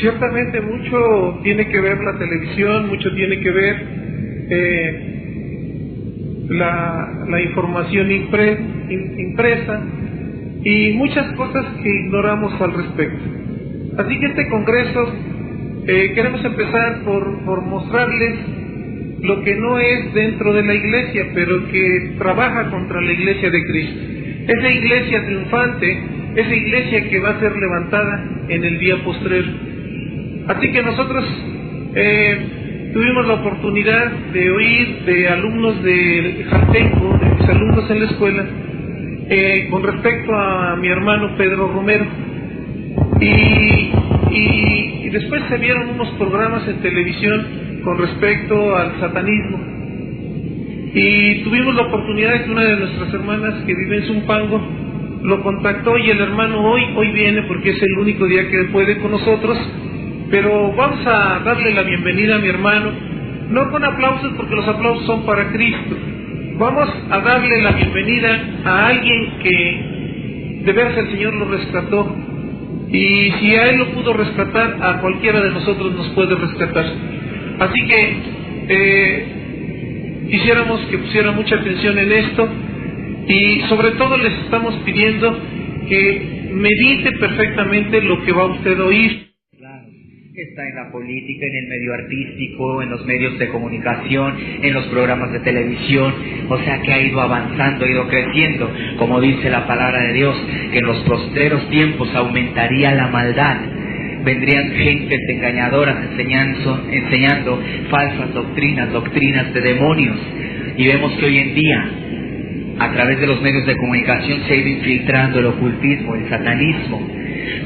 ciertamente mucho tiene que ver la televisión, mucho tiene que ver la información impresa y muchas cosas que ignoramos al respecto. Así que este congreso queremos empezar por mostrarles lo que no es dentro de la iglesia, pero que trabaja contra la iglesia de Cristo. Esa iglesia triunfante, esa iglesia que va a ser levantada en el día postrero. Así que nosotros tuvimos la oportunidad de oír de alumnos de Jaltenco, de mis alumnos en la escuela, con respecto a mi hermano Pedro Romero. Y después se vieron unos programas en televisión con respecto al satanismo. Y tuvimos la oportunidad de que una de nuestras hermanas que vive en Zumpango lo contactó, y el hermano hoy viene porque es el único día que puede con nosotros, pero vamos a darle la bienvenida a mi hermano, no con aplausos porque los aplausos son para Cristo. Vamos a darle la bienvenida a alguien que de veras el Señor lo rescató, y si a él lo pudo rescatar, a cualquiera de nosotros nos puede rescatar. Así que quisiéramos que pusieran mucha atención en esto, y sobre todo les estamos pidiendo que medite perfectamente lo que va usted a oír. Claro, está en la política, en el medio artístico, en los medios de comunicación, en los programas de televisión, o sea que ha ido avanzando, ha ido creciendo, como dice la palabra de Dios, que en los postreros tiempos aumentaría la maldad. Vendrían gentes engañadoras enseñando falsas doctrinas de demonios. Y vemos que hoy en día, a través de los medios de comunicación, se ha ido infiltrando el ocultismo, el satanismo.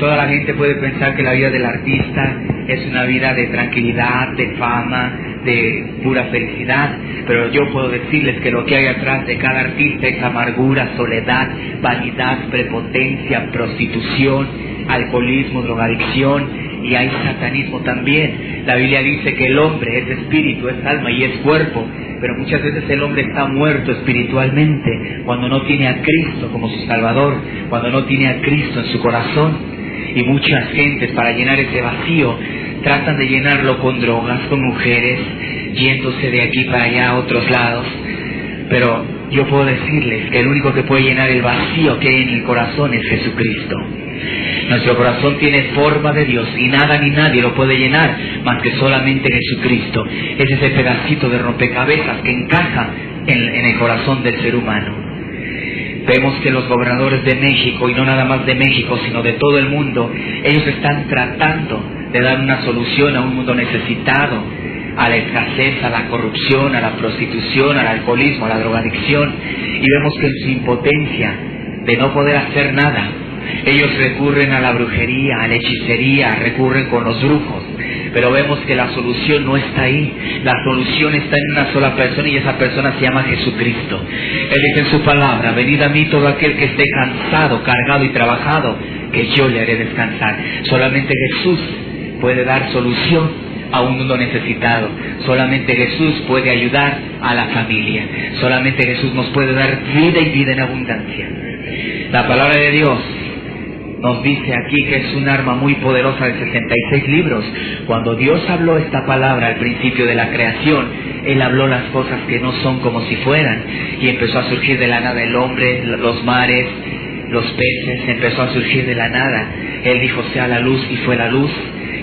Toda la gente puede pensar que la vida del artista es una vida de tranquilidad, de fama, de pura felicidad, pero yo puedo decirles que lo que hay atrás de cada artista es amargura, soledad, vanidad, prepotencia, prostitución, alcoholismo, drogadicción, y hay satanismo también. La Biblia dice que el hombre es espíritu, es alma y es cuerpo, pero muchas veces el hombre está muerto espiritualmente cuando no tiene a Cristo como su Salvador, cuando no tiene a Cristo en su corazón. Y muchas gentes, para llenar ese vacío, tratan de llenarlo con drogas, con mujeres, yéndose de aquí para allá a otros lados. Pero yo puedo decirles que el único que puede llenar el vacío que hay en el corazón es Jesucristo. Nuestro corazón tiene forma de Dios y nada ni nadie lo puede llenar más que solamente Jesucristo. Es ese pedacito de rompecabezas que encaja en el corazón del ser humano. Vemos que los gobernadores de México, y no nada más de México, sino de todo el mundo, ellos están tratando de dar una solución a un mundo necesitado, a la escasez, a la corrupción, a la prostitución, al alcoholismo, a la drogadicción. Y vemos que en su impotencia de no poder hacer nada, ellos recurren a la brujería, a la hechicería, recurren con los brujos. Pero vemos que la solución no está ahí. La solución está en una sola persona, y esa persona se llama Jesucristo. Él dice en su palabra: venid a mí todo aquel que esté cansado, cargado y trabajado, que yo le haré descansar. Solamente Jesús puede dar solución a un mundo necesitado. Solamente Jesús puede ayudar a la familia. Solamente Jesús nos puede dar vida y vida en abundancia. La palabra de Dios nos dice aquí que es un arma muy poderosa de 66 libros. Cuando Dios habló esta palabra al principio de la creación, Él habló las cosas que no son como si fueran, y empezó a surgir de la nada el hombre, los mares, los peces, empezó a surgir de la nada. Él dijo: sea la luz, y fue la luz.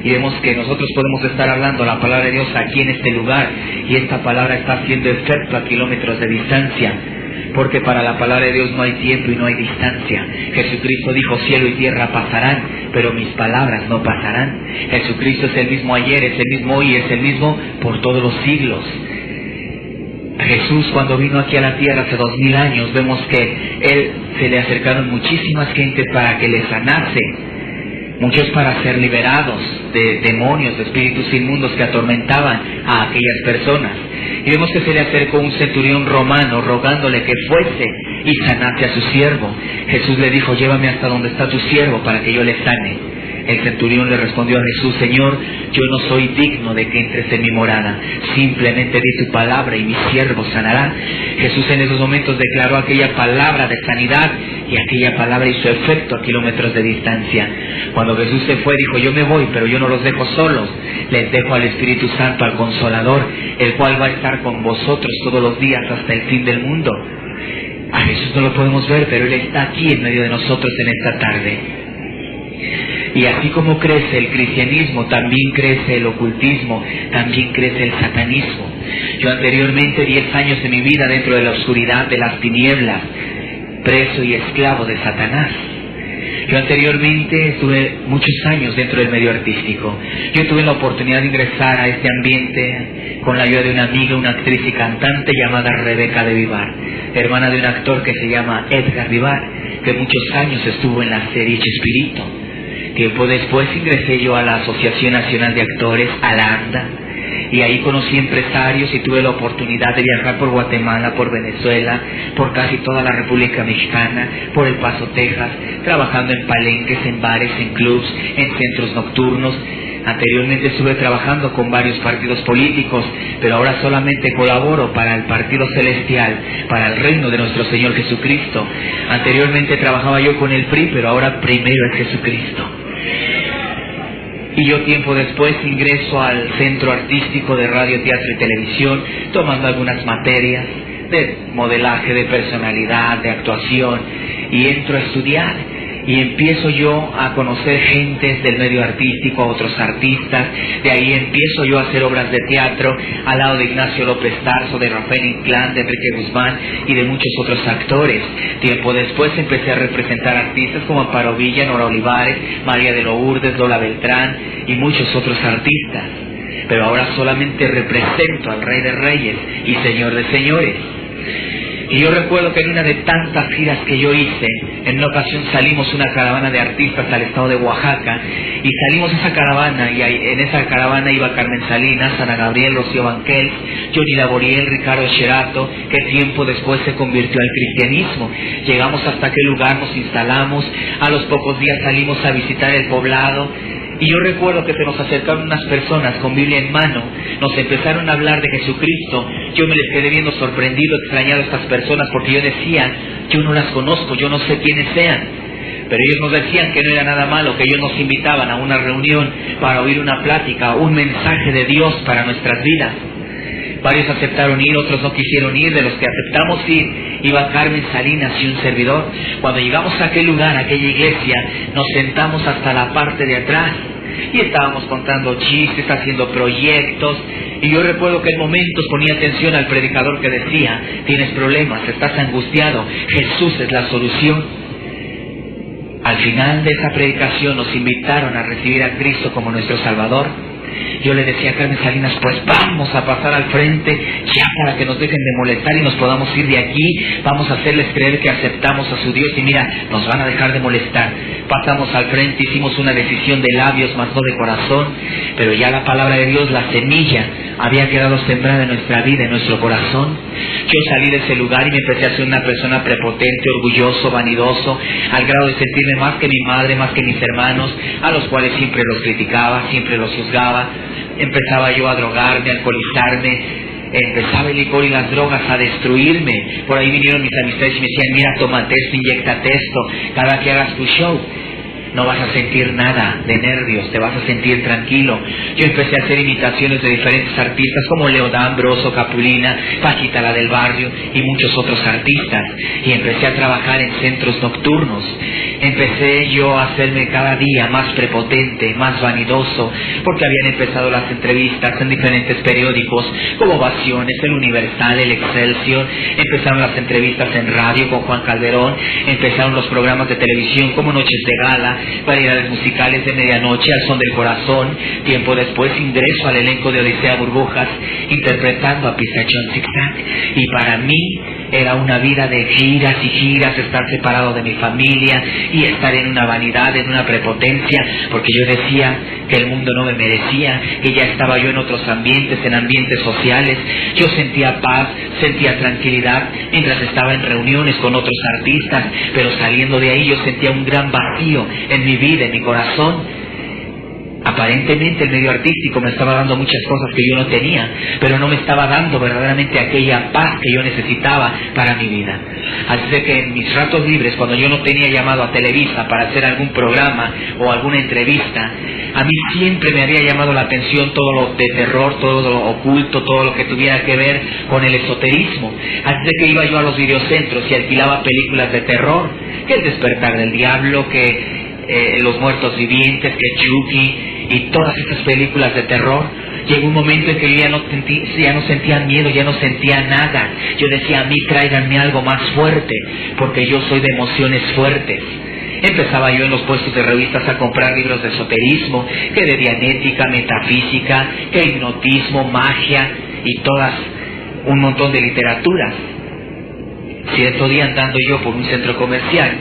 Y vemos que nosotros podemos estar hablando la palabra de Dios aquí en este lugar, y esta palabra está haciendo efecto a kilómetros de distancia, porque para la palabra de Dios no hay tiempo y no hay distancia. Jesucristo dijo: cielo y tierra pasarán, pero mis palabras no pasarán. Jesucristo es el mismo ayer, es el mismo hoy, es el mismo por todos los siglos. Jesús, cuando vino aquí a la tierra hace 2000 años, vemos que Él se le acercaron muchísimas gentes para que le sanase. Muchos para ser liberados de demonios, de espíritus inmundos que atormentaban a aquellas personas. Y vemos que se le acercó un centurión romano rogándole que fuese y sanase a su siervo. Jesús le dijo: llévame hasta donde está tu siervo para que yo le sane. El centurión le respondió a Jesús: Señor, yo no soy digno de que entres en mi morada. Simplemente di tu palabra y mi siervo sanará. Jesús en esos momentos declaró aquella palabra de sanidad, y aquella palabra hizo efecto a kilómetros de distancia. Cuando Jesús se fue, dijo: yo me voy, pero yo no los dejo solos. Les dejo al Espíritu Santo, al Consolador, el cual va a estar con vosotros todos los días hasta el fin del mundo. A Jesús no lo podemos ver, pero Él está aquí en medio de nosotros en esta tarde. Y así como crece el cristianismo, también crece el ocultismo, también crece el satanismo. Yo anteriormente, 10 años de mi vida dentro de la oscuridad, de las tinieblas, preso y esclavo de Satanás. Yo anteriormente estuve muchos años dentro del medio artístico. Yo tuve la oportunidad de ingresar a este ambiente con la ayuda de una amiga, una actriz y cantante llamada Rebeca de Vivar, hermana de un actor que se llama Edgar Vivar, que muchos años estuvo en la serie Chespirito. Tiempo después ingresé yo a la Asociación Nacional de Actores, a la ANDA, y ahí conocí empresarios y tuve la oportunidad de viajar por Guatemala, por Venezuela, por casi toda la República Mexicana, por El Paso, Texas, trabajando en palenques, en bares, en clubs, en centros nocturnos. Anteriormente estuve trabajando con varios partidos políticos, pero ahora solamente colaboro para el Partido Celestial, para el reino de nuestro Señor Jesucristo. Anteriormente trabajaba yo con el PRI, pero ahora primero es Jesucristo. Y yo tiempo después ingreso al Centro Artístico de Radio, Teatro y Televisión, tomando algunas materias de modelaje, de personalidad, de actuación, y entro a estudiar. Y empiezo yo a conocer gentes del medio artístico, a otros artistas. De ahí empiezo yo a hacer obras de teatro al lado de Ignacio López Tarso, de Rafael Inclán, de Enrique Guzmán y de muchos otros actores. Tiempo después empecé a representar artistas como Amparo Villa, Nora Olivares, María de Lourdes, Lola Beltrán y muchos otros artistas. Pero ahora solamente represento al Rey de Reyes y Señor de Señores. Y yo recuerdo que en una de tantas giras que yo hice, en una ocasión salimos una caravana de artistas al estado de Oaxaca, y salimos esa caravana, y en esa caravana iba Carmen Salinas, Ana Gabriel, Rocío Banquels, Johnny Laboriel, Ricardo Sherato, que tiempo después se convirtió al cristianismo. Llegamos hasta aquel lugar, nos instalamos, a los pocos días salimos a visitar el poblado. Y yo recuerdo que se nos acercaron unas personas con Biblia en mano, nos empezaron a hablar de Jesucristo. Yo me les quedé viendo sorprendido, extrañado a estas personas, porque yo decía: yo no las conozco, yo no sé quiénes sean. Pero ellos nos decían que no era nada malo, que ellos nos invitaban a una reunión para oír una plática, un mensaje de Dios para nuestras vidas. Varios aceptaron ir, otros no quisieron ir. De los que aceptamos ir, iba Carmen Salinas y un servidor. Cuando llegamos a aquel lugar, a aquella iglesia, nos sentamos hasta la parte de atrás y estábamos contando chistes, haciendo proyectos. Y yo recuerdo que en momentos ponía atención al predicador que decía: tienes problemas, estás angustiado, Jesús es la solución. Al final de esa predicación nos invitaron a recibir a Cristo como nuestro Salvador. Yo le decía a Carmen Salinas: pues vamos a pasar al frente ya para que nos dejen de molestar y nos podamos ir de aquí. Vamos a hacerles creer que aceptamos a su Dios y mira, nos van a dejar de molestar. Pasamos al frente, hicimos una decisión de labios más no de corazón, pero ya la palabra de Dios, la semilla, había quedado sembrada en nuestra vida, en nuestro corazón. Yo salí de ese lugar y me empecé a ser una persona prepotente, orgulloso, vanidoso, al grado de sentirme más que mi madre, más que mis hermanos, a los cuales siempre los criticaba, siempre los juzgaba. Empezaba yo a drogarme, a alcoholizarme, empezaba el licor y las drogas a destruirme. Por ahí vinieron mis amistades y me decían: mira, tómate esto, inyéctate esto, cada que hagas tu show no vas a sentir nada de nervios, te vas a sentir tranquilo. Yo empecé a hacer imitaciones de diferentes artistas como Leodán, Broso, Capulina, Paquita la del Barrio y muchos otros artistas. Y empecé a trabajar en centros nocturnos. Empecé yo a hacerme cada día más prepotente, más vanidoso, porque habían empezado las entrevistas en diferentes periódicos como Ovaciones, El Universal, El Excelsior. Empezaron las entrevistas en radio con Juan Calderón. Empezaron los programas de televisión como Noches de Gala, variedades musicales de medianoche, Al Son del Corazón. Tiempo después ingreso al elenco de Odisea Burbujas, interpretando a Pistachón Zigzag. Y para mí era una vida de giras y giras, estar separado de mi familia y estar en una vanidad, en una prepotencia, porque yo decía que el mundo no me merecía, que ya estaba yo en otros ambientes, en ambientes sociales. Yo sentía paz, sentía tranquilidad mientras estaba en reuniones con otros artistas, pero saliendo de ahí yo sentía un gran vacío en mi vida, en mi corazón. Aparentemente el medio artístico me estaba dando muchas cosas que yo no tenía, pero no me estaba dando verdaderamente aquella paz que yo necesitaba para mi vida. Así de que en mis ratos libres, cuando yo no tenía llamado a Televisa para hacer algún programa o alguna entrevista, a mí siempre me había llamado la atención todo lo de terror, todo lo oculto, todo lo que tuviera que ver con el esoterismo. Así de que iba yo a los videocentros y alquilaba películas de terror, que El despertar del diablo, que Los muertos vivientes, que Chucky y todas estas películas de terror. Llegó un momento en que yo ya no sentía miedo, ya no sentía nada. Yo decía, a mí tráiganme algo más fuerte, porque yo soy de emociones fuertes. Empezaba yo en los puestos de revistas a comprar libros de esoterismo, que de dianética, metafísica, que hipnotismo, magia y un montón de literaturas. Cierto día, andando yo por un centro comercial,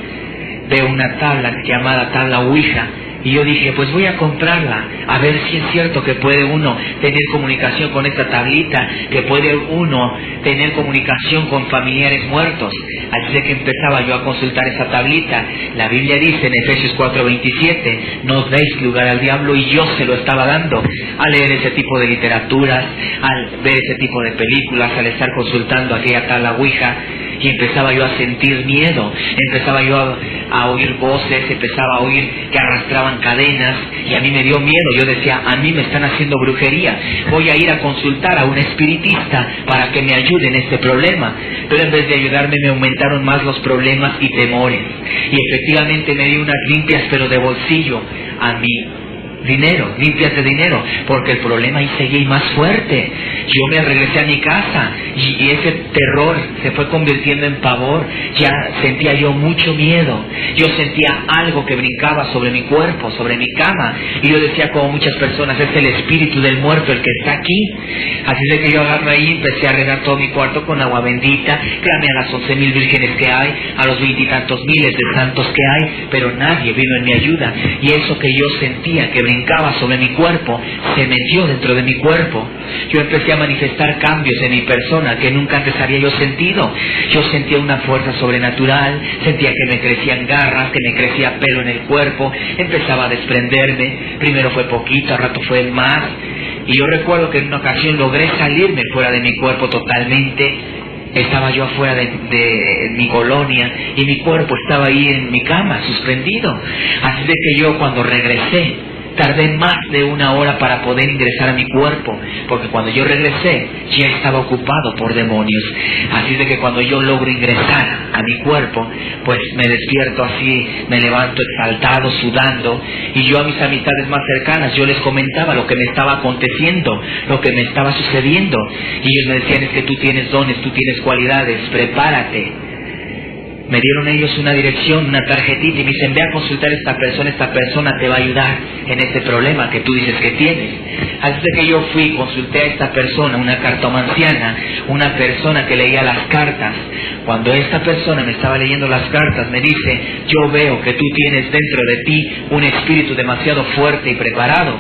veo una tabla llamada tabla Ouija, y yo dije, pues voy a comprarla, a ver si es cierto que puede uno tener comunicación con esta tablita, que puede uno tener comunicación con familiares muertos. Así de que empezaba yo a consultar esa tablita. La Biblia dice en Efesios 4:27, no os deis lugar al diablo, y yo se lo estaba dando al leer ese tipo de literaturas, al ver ese tipo de películas, al estar consultando aquella tabla Ouija. Y empezaba yo a sentir miedo, empezaba yo a oír voces, empezaba a oír que arrastraban cadenas, y a mí me dio miedo. Yo decía, a mí me están haciendo brujería, voy a ir a consultar a un espiritista para que me ayude en este problema. Pero en vez de ayudarme, me aumentaron más los problemas y temores. Y efectivamente me dio unas limpias, pero de bolsillo, a mí. Limpias de dinero, porque el problema ahí seguía más fuerte. Yo me regresé a mi casa y ese terror se fue convirtiendo en pavor. Ya sentía yo mucho miedo. Yo sentía algo que brincaba sobre mi cuerpo, sobre mi cama, y yo decía, como muchas personas, es el espíritu del muerto el que está aquí. Así de que yo agarré ahí, empecé a regar todo mi cuarto con agua bendita, clamé a las 11,000 vírgenes que hay, a los 20 y tantos miles de santos que hay, pero nadie vino en mi ayuda. Y eso que yo sentía que brincaba sobre mi cuerpo se metió dentro de mi cuerpo. Yo empecé a manifestar cambios en mi persona que nunca antes había yo sentido. Yo sentía una fuerza sobrenatural, sentía que me crecían garras, que me crecía pelo en el cuerpo, empezaba a desprenderme. Primero fue poquito, al rato fue más, y yo recuerdo que en una ocasión logré salirme fuera de mi cuerpo totalmente. Estaba yo afuera de mi colonia y mi cuerpo estaba ahí en mi cama, suspendido. Así de que yo, cuando regresé, tardé más de 1 hora para poder ingresar a mi cuerpo, porque cuando yo regresé ya estaba ocupado por demonios. Así de que cuando yo logro ingresar a mi cuerpo, pues me despierto así, me levanto exaltado, sudando, y yo a mis amistades más cercanas, yo les comentaba lo que me estaba aconteciendo, lo que me estaba sucediendo, y ellos me decían, es que tú tienes dones, tú tienes cualidades, prepárate. Me dieron ellos una dirección, una tarjetita, y me dicen, ve a consultar a esta persona te va a ayudar en ese problema que tú dices que tienes. Así que yo fui, consulté a esta persona, una cartomanciana, una persona que leía las cartas. Cuando esta persona me estaba leyendo las cartas, me dice, yo veo que tú tienes dentro de ti un espíritu demasiado fuerte y preparado,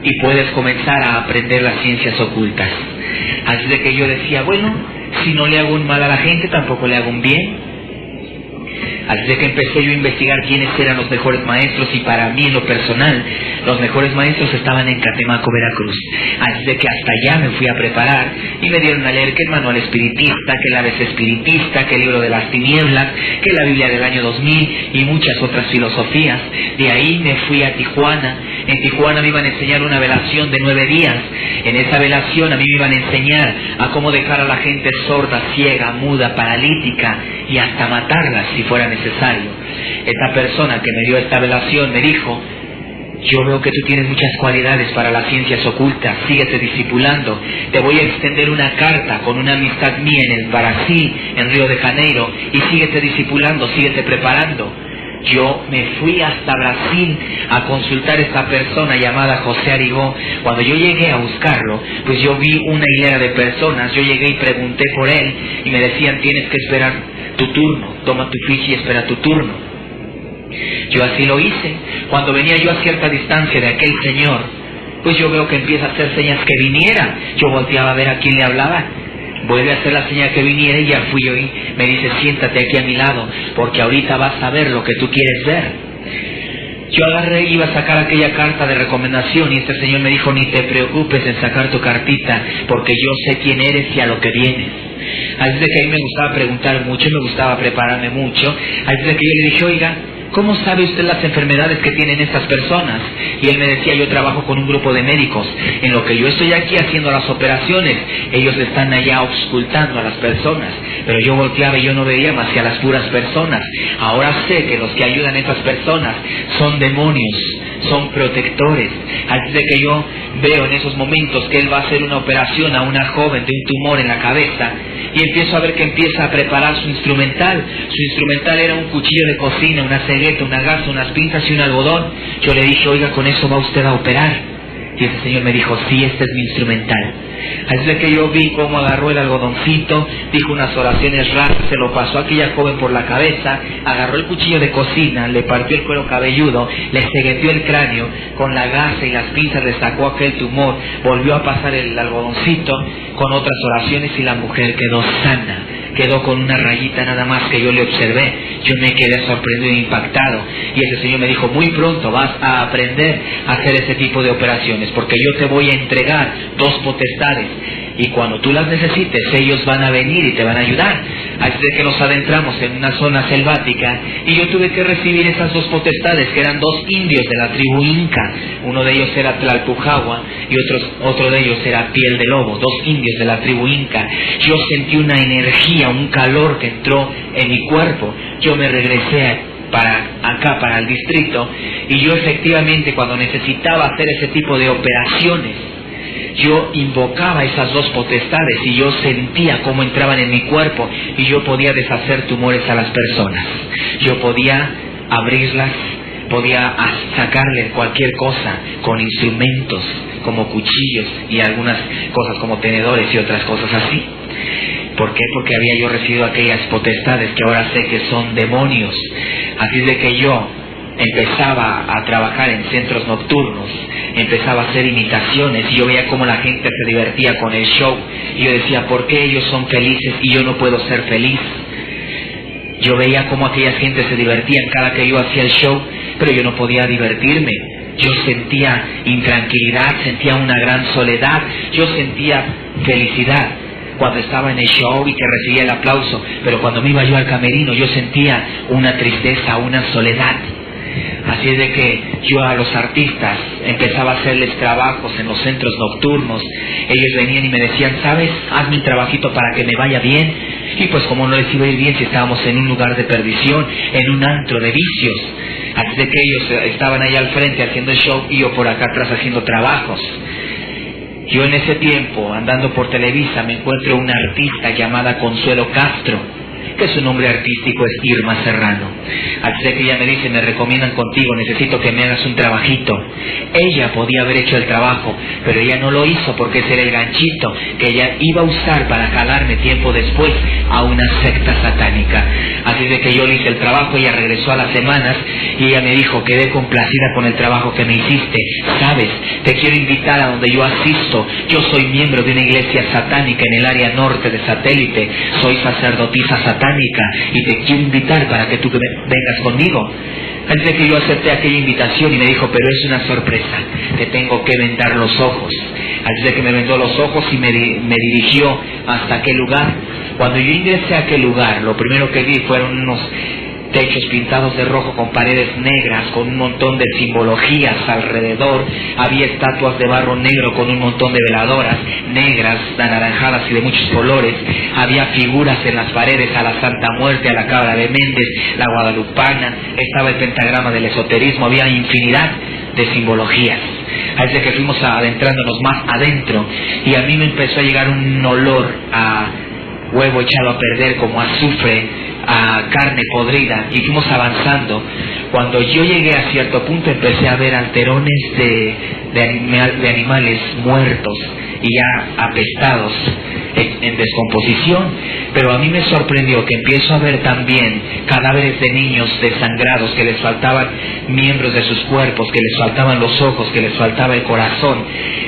y puedes comenzar a aprender las ciencias ocultas. Así de que yo decía, bueno, si no le hago un mal a la gente, tampoco le hago un bien. Así de que empecé yo a investigar quiénes eran los mejores maestros, y para mí, en lo personal, los mejores maestros estaban en Catemaco, Veracruz. Así de que hasta allá me fui a preparar, y me dieron a leer que el manual espiritista, que el ABC espiritista, que el libro de las tinieblas, que la Biblia del año 2000 y muchas otras filosofías. De ahí me fui a Tijuana. En Tijuana me iban a enseñar una velación de 9 días. En esa velación a mí me iban a enseñar a cómo dejar a la gente sorda, ciega, muda, paralítica, y hasta matarlas si fuera necesario. Esta persona que me dio esta velación me dijo, yo veo que tú tienes muchas cualidades para las ciencias ocultas, síguete discipulando, te voy a extender una carta con una amistad mía en el Brasil, en Río de Janeiro, y síguete discipulando, síguete preparando. Yo me fui hasta Brasil a consultar a esta persona llamada José Arigó. Cuando yo llegué a buscarlo, pues yo vi una hilera de personas. Yo llegué y pregunté por él, y me decían, tienes que esperar tu turno, toma tu ficha y espera tu turno. Yo así lo hice. Cuando venía yo a cierta distancia de aquel señor, pues yo veo que empieza a hacer señas que viniera. Yo volteaba a ver a quién le hablaba. Vuelve a hacer la señal que viniera, y ya fui yo, y me dice, siéntate aquí a mi lado, porque ahorita vas a ver lo que tú quieres ver. Yo agarré, iba a sacar aquella carta de recomendación y este señor me dijo, ni te preocupes en sacar tu cartita, porque yo sé quién eres y a lo que vienes. Así de que a mí me gustaba preguntar mucho, me gustaba prepararme mucho. Así de que yo le dije, oiga, ¿cómo sabe usted las enfermedades que tienen estas personas? Y él me decía, yo trabajo con un grupo de médicos. En lo que yo estoy aquí haciendo las operaciones, ellos están allá auscultando a las personas. Pero yo volteaba y yo no veía más que a las puras personas. Ahora sé que los que ayudan a estas personas son demonios, son protectores. Así de que yo veo en esos momentos que él va a hacer una operación a una joven de un tumor en la cabeza. Y empiezo a ver que empieza a preparar su instrumental. Su instrumental era un cuchillo de cocina, una cegueta, una gasa, unas pinzas y un algodón. Yo le dije, oiga, ¿con eso va usted a operar? Y ese señor me dijo, sí, este es mi instrumental. Así de que yo vi cómo agarró el algodoncito, dijo unas oraciones raras, se lo pasó a aquella joven por la cabeza, agarró el cuchillo de cocina, le partió el cuero cabelludo, le cegueteó el cráneo, con la gasa y las pinzas le sacó aquel tumor, volvió a pasar el algodoncito con otras oraciones y la mujer quedó sana. Quedó con una rayita nada más que yo le observé. Yo me quedé sorprendido e impactado. Y ese señor me dijo, muy pronto vas a aprender a hacer ese tipo de operaciones, porque yo te voy a entregar 2 potestades. Y cuando tú las necesites, ellos van a venir y te van a ayudar. Así de que nos adentramos en una zona selvática y yo tuve que recibir esas 2 potestades, que eran 2 indios de la tribu inca. Uno de ellos era Tlalpujahua y otro de ellos era Piel de Lobo, 2 indios de la tribu inca. Yo sentí una energía, un calor que entró en mi cuerpo. Yo me regresé para el distrito, y yo efectivamente, cuando necesitaba hacer ese tipo de operaciones, yo invocaba esas 2 potestades y yo sentía cómo entraban en mi cuerpo y yo podía deshacer tumores a las personas. Yo podía abrirlas, podía sacarle cualquier cosa con instrumentos como cuchillos y algunas cosas como tenedores y otras cosas así. ¿Por qué? Porque había yo recibido aquellas potestades que ahora sé que son demonios. Así de que yo empezaba a trabajar en centros nocturnos, empezaba a hacer imitaciones y yo veía cómo la gente se divertía con el show y yo decía, ¿por qué ellos son felices y yo no puedo ser feliz? Yo veía cómo aquellas gentes se divertían cada que yo hacía el show, pero yo no podía divertirme. Yo sentía intranquilidad, sentía una gran soledad, yo sentía felicidad cuando estaba en el show y que recibía el aplauso, pero cuando me iba yo al camerino yo sentía una tristeza, una soledad. Así es de que yo a los artistas empezaba a hacerles trabajos en los centros nocturnos. Ellos venían y me decían, ¿sabes? Hazme un trabajito para que me vaya bien. Y pues como no les iba a ir bien si estábamos en un lugar de perdición, en un antro de vicios. Así de que ellos estaban allá al frente haciendo el show y yo por acá atrás haciendo trabajos. Yo en ese tiempo, andando por Televisa, me encuentro una artista llamada Consuelo Castro, que su nombre artístico es Irma Serrano. Así que ella me dice, me recomiendan contigo, necesito que me hagas un trabajito. Ella podía haber hecho el trabajo, pero ella no lo hizo porque ese era el ganchito que ella iba a usar para jalarme tiempo después a una secta satánica. Así de que yo le hice el trabajo, ella regresó a las semanas y ella me dijo, quedé complacida con el trabajo que me hiciste. Sabes, te quiero invitar a donde yo asisto. Yo soy miembro de una iglesia satánica en el área norte de Satélite. Soy sacerdotisa satánica y te quiero invitar para que tú vengas conmigo. Así de que yo acepté aquella invitación y me dijo, pero es una sorpresa, te tengo que vendar los ojos. Así de que me vendó los ojos y me dirigió hasta aquel lugar. Cuando yo ingresé a aquel lugar, lo primero que vi fueron unos techos pintados de rojo con paredes negras, con un montón de simbologías alrededor. Había estatuas de barro negro con un montón de veladoras negras, anaranjadas y de muchos colores. Había figuras en las paredes, a la Santa Muerte, a la Cabra de Méndez, la Guadalupana, estaba el pentagrama del esoterismo, había infinidad de simbologías. Así que fuimos adentrándonos más adentro y a mí me empezó a llegar un olor a huevo echado a perder, como azufre, a carne podrida, y fuimos avanzando. Cuando yo llegué a cierto punto empecé a ver alterones de animales muertos y ya apestados, en descomposición, pero a mí me sorprendió que empiezo a ver también cadáveres de niños desangrados, que les faltaban miembros de sus cuerpos, que les faltaban los ojos, que les faltaba el corazón.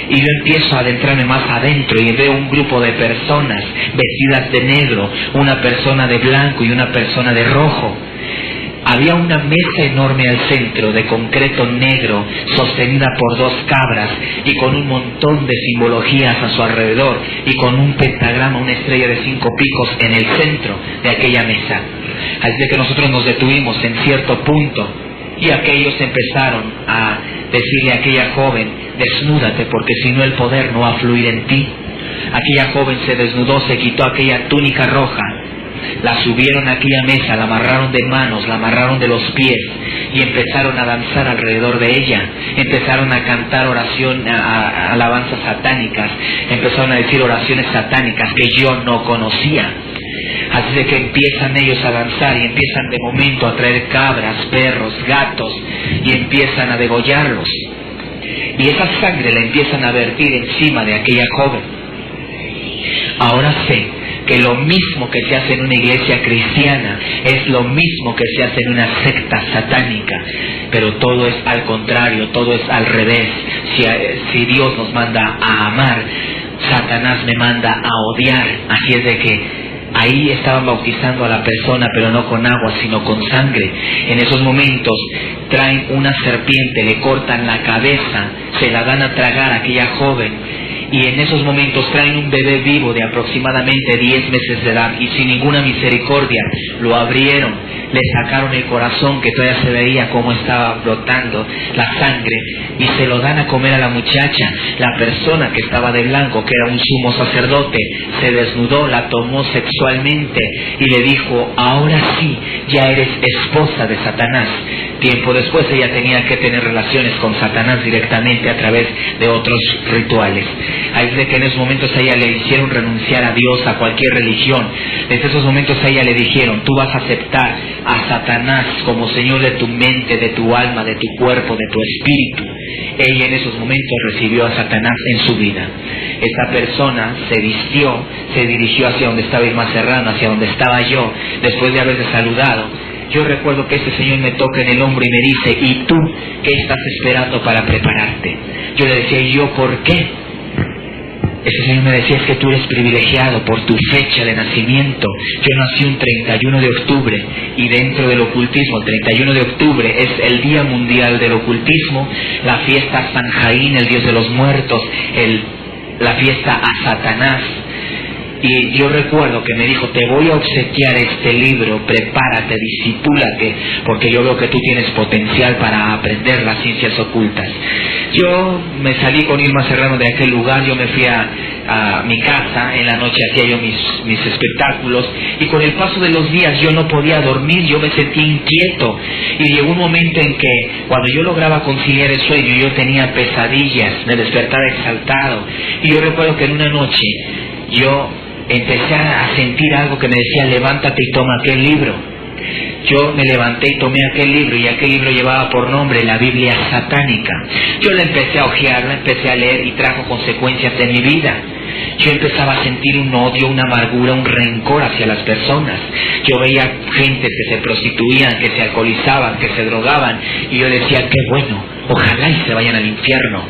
Y yo empiezo a adentrarme más adentro y veo un grupo de personas vestidas de negro, una persona de blanco y una persona de rojo. había una mesa enorme al centro de concreto negro sostenida por 2 cabras y con un montón de simbologías a su alrededor y con un pentagrama, una estrella de 5 picos en el centro de aquella mesa. Así de que nosotros nos detuvimos en cierto punto y aquellos empezaron a decirle a aquella joven: desnúdate, porque si no el poder no va a fluir en ti. Aquella joven se desnudó, se quitó aquella túnica roja, la subieron a aquella mesa, la amarraron de manos, la amarraron de los pies y empezaron a danzar alrededor de ella. Empezaron a cantar alabanzas satánicas, empezaron a decir oraciones satánicas que yo no conocía. Así de que empiezan ellos a danzar y empiezan de momento a traer cabras, perros, gatos y empiezan a degollarlos. Y esa sangre la empiezan a vertir encima de aquella joven. Ahora sé que lo mismo que se hace en una iglesia cristiana es lo mismo que se hace en una secta satánica, pero todo es al contrario, todo es al revés. Si Dios nos manda a amar, Satanás me manda a odiar. Así es de que ahí estaban bautizando a la persona, pero no con agua, sino con sangre. En esos momentos traen una serpiente, le cortan la cabeza, se la dan a tragar a aquella joven. Y en esos momentos traen un bebé vivo de aproximadamente 10 meses de edad y sin ninguna misericordia lo abrieron, le sacaron el corazón que todavía se veía cómo estaba brotando la sangre y se lo dan a comer a la muchacha. La persona que estaba de blanco, que era un sumo sacerdote, se desnudó, la tomó sexualmente y le dijo: ahora sí, ya eres esposa de Satanás. Tiempo después ella tenía que tener relaciones con Satanás directamente a través de otros rituales. Ahí es de que en esos momentos a ella le hicieron renunciar a Dios, a cualquier religión. Desde esos momentos a ella le dijeron: tú vas a aceptar a Satanás como Señor de tu mente, de tu alma, de tu cuerpo, de tu espíritu. Ella en esos momentos recibió a Satanás en su vida. Esta persona se vistió, se dirigió hacia donde estaba Irma Serrano, hacia donde estaba yo, después de haberle saludado. Yo recuerdo que este Señor me toca en el hombro y me dice: ¿y tú qué estás esperando para prepararte? Yo le decía: ¿y yo por qué? Ese Señor me decía: es que tú eres privilegiado por tu fecha de nacimiento. Yo nací un 31 de octubre y dentro del ocultismo, el 31 de octubre es el Día Mundial del Ocultismo, la fiesta a San Jaín, el Dios de los muertos, la fiesta a Satanás. Y yo recuerdo que me dijo: te voy a obsequiar este libro, prepárate, discípulate, porque yo veo que tú tienes potencial para aprender las ciencias ocultas. Yo me salí con Irma Serrano de aquel lugar, yo me fui a mi casa, en la noche hacía yo mis espectáculos, y con el paso de los días yo no podía dormir, yo me sentía inquieto, y llegó un momento en que cuando yo lograba conciliar el sueño, yo tenía pesadillas, me despertaba exaltado, y yo recuerdo que en una noche yo empecé a sentir algo que me decía: levántate y toma aquel libro. Yo me levanté y tomé aquel libro, y aquel libro llevaba por nombre la Biblia satánica. Yo la empecé a hojear, la empecé a leer y trajo consecuencias en mi vida. Yo empezaba a sentir un odio, una amargura, un rencor hacia las personas. Yo veía gentes que se prostituían, que se alcoholizaban, que se drogaban, y yo decía: qué bueno, ojalá y se vayan al infierno.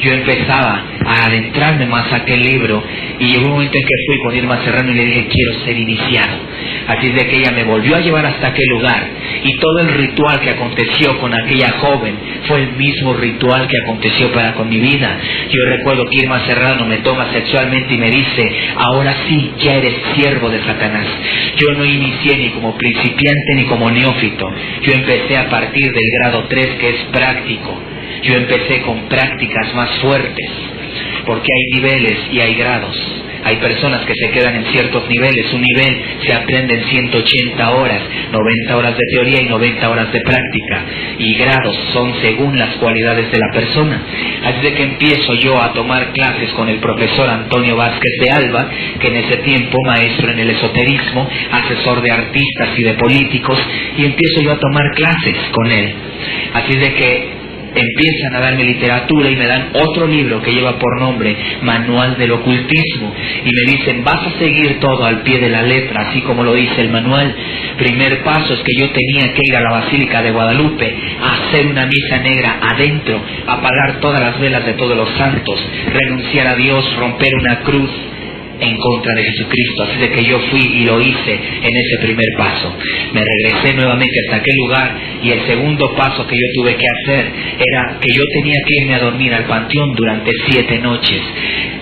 Yo empezaba a adentrarme más a aquel libro, y llegó un momento en que fui con Irma Serrano y le dije: quiero ser iniciado. Así es de que ella me volvió a llevar hasta aquel lugar, y todo el ritual que aconteció con aquella joven fue el mismo ritual que aconteció con mi vida. Yo recuerdo que Irma Serrano me toma sexualmente y me dice: ahora sí, ya eres siervo de Satanás. Yo no inicié ni como principiante ni como neófito. Yo empecé a partir del grado 3, que es práctico. Yo empecé con prácticas más fuertes, porque hay niveles y hay grados. Hay personas que se quedan en ciertos niveles. Un nivel se aprende en 180 horas, 90 horas de teoría y 90 horas de práctica. Y grados son según las cualidades de la persona. Así de que empiezo yo a tomar clases con el profesor Antonio Vázquez de Alba, que en ese tiempo maestro en el esoterismo, asesor de artistas y de políticos, y empiezo yo a tomar clases con él. Así de que empiezan a darme literatura y me dan otro libro que lleva por nombre Manual del Ocultismo, y me dicen: vas a seguir todo al pie de la letra, así como lo dice el manual. Primer paso es que yo tenía que ir a la Basílica de Guadalupe a hacer una misa negra adentro, apagar todas las velas de todos los santos, renunciar a Dios, romper una cruz en contra de Jesucristo. Así de que yo fui y lo hice en ese primer paso. Me regresé nuevamente hasta aquel lugar, y el segundo paso que yo tuve que hacer era que yo tenía que irme a dormir al panteón durante 7 noches,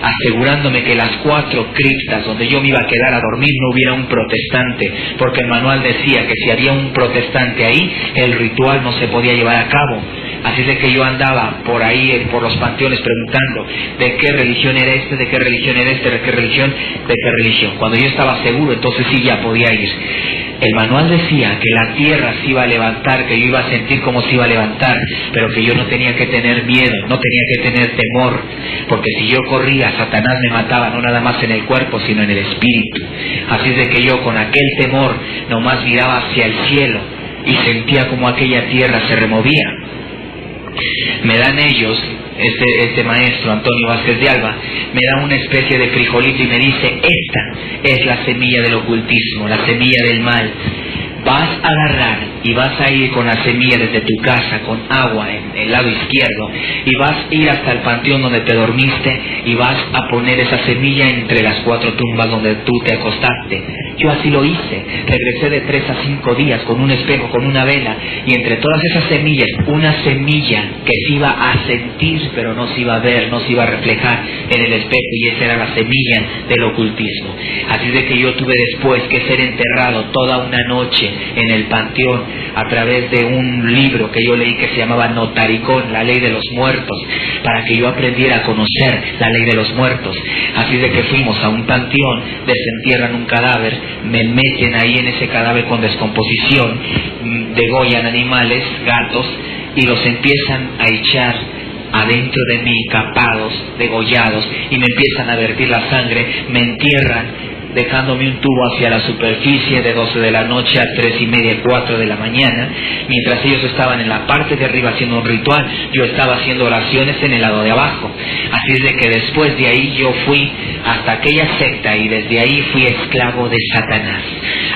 asegurándome que las 4 criptas donde yo me iba a quedar a dormir no hubiera un protestante, porque el manual decía que si había un protestante ahí, el ritual no se podía llevar a cabo. Así de que yo andaba por ahí, por los panteones, preguntando de qué religión era este, de qué religión era este, de qué religión, de qué religión. Cuando yo estaba seguro, entonces sí ya podía ir. El manual decía que la tierra se iba a levantar, que yo iba a sentir como se iba a levantar, pero que yo no tenía que tener miedo, no tenía que tener temor, porque si yo corría, Satanás me mataba no nada más en el cuerpo, sino en el espíritu. Así de que yo con aquel temor nomás miraba hacia el cielo y sentía como aquella tierra se removía. Me dan ellos, este maestro Antonio Vázquez de Alba, me da una especie de frijolito y me dice: esta es la semilla del ocultismo, la semilla del mal. Vas a agarrar y vas a ir con la semilla desde tu casa, con agua en el lado izquierdo, y vas a ir hasta el panteón donde te dormiste y vas a poner esa semilla entre las 4 tumbas donde tú te acostaste. Yo así lo hice. Regresé de 3 a 5 días con un espejo, con una vela, y entre todas esas semillas, una semilla que se iba a sentir pero no se iba a ver, no se iba a reflejar en el espejo, y esa era la semilla del ocultismo. Así de que yo tuve después que ser enterrado toda una noche en el panteón a través de un libro que yo leí que se llamaba Notaricón, la ley de los muertos, para que yo aprendiera a conocer la ley de los muertos. Así de que fuimos a un panteón, desentierran un cadáver, me meten ahí en ese cadáver con descomposición, degollan animales, gatos, y los empiezan a echar adentro de mí, capados, degollados, y me empiezan a vertir la sangre, me entierran, dejándome un tubo hacia la superficie de 12 de la noche a 3:30, 4 de la mañana. Mientras ellos estaban en la parte de arriba haciendo un ritual, yo estaba haciendo oraciones en el lado de abajo. Así es de que después de ahí yo fui hasta aquella secta, y desde ahí fui esclavo de Satanás.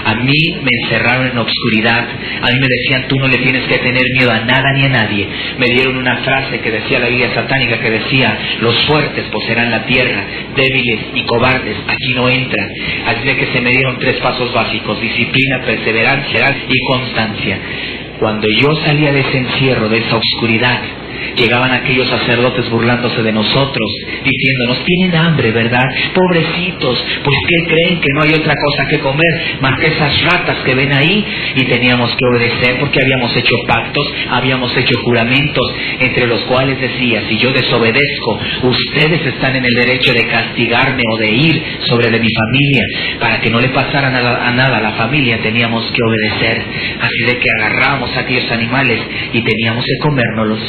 A mí me encerraron en obscuridad, a mí me decían: tú no le tienes que tener miedo a nada ni a nadie. Me dieron una frase que decía la Biblia satánica, que decía: los fuertes poseerán la tierra, débiles y cobardes aquí no entran. Así de que se me dieron 3 pasos básicos: disciplina, perseverancia y constancia. Cuando yo salía de ese encierro, de esa oscuridad, llegaban aquellos sacerdotes burlándose de nosotros, diciéndonos: tienen hambre, ¿verdad? Pobrecitos, pues ¿qué creen? Que no hay otra cosa que comer más que esas ratas que ven ahí. Y teníamos que obedecer, porque habíamos hecho pactos, habíamos hecho juramentos, entre los cuales decía: si yo desobedezco, ustedes están en el derecho de castigarme o de ir sobre de mi familia. Para que no le pasara nada a la familia, teníamos que obedecer. Así de que agarramos a aquellos animales y teníamos que comérnoslos.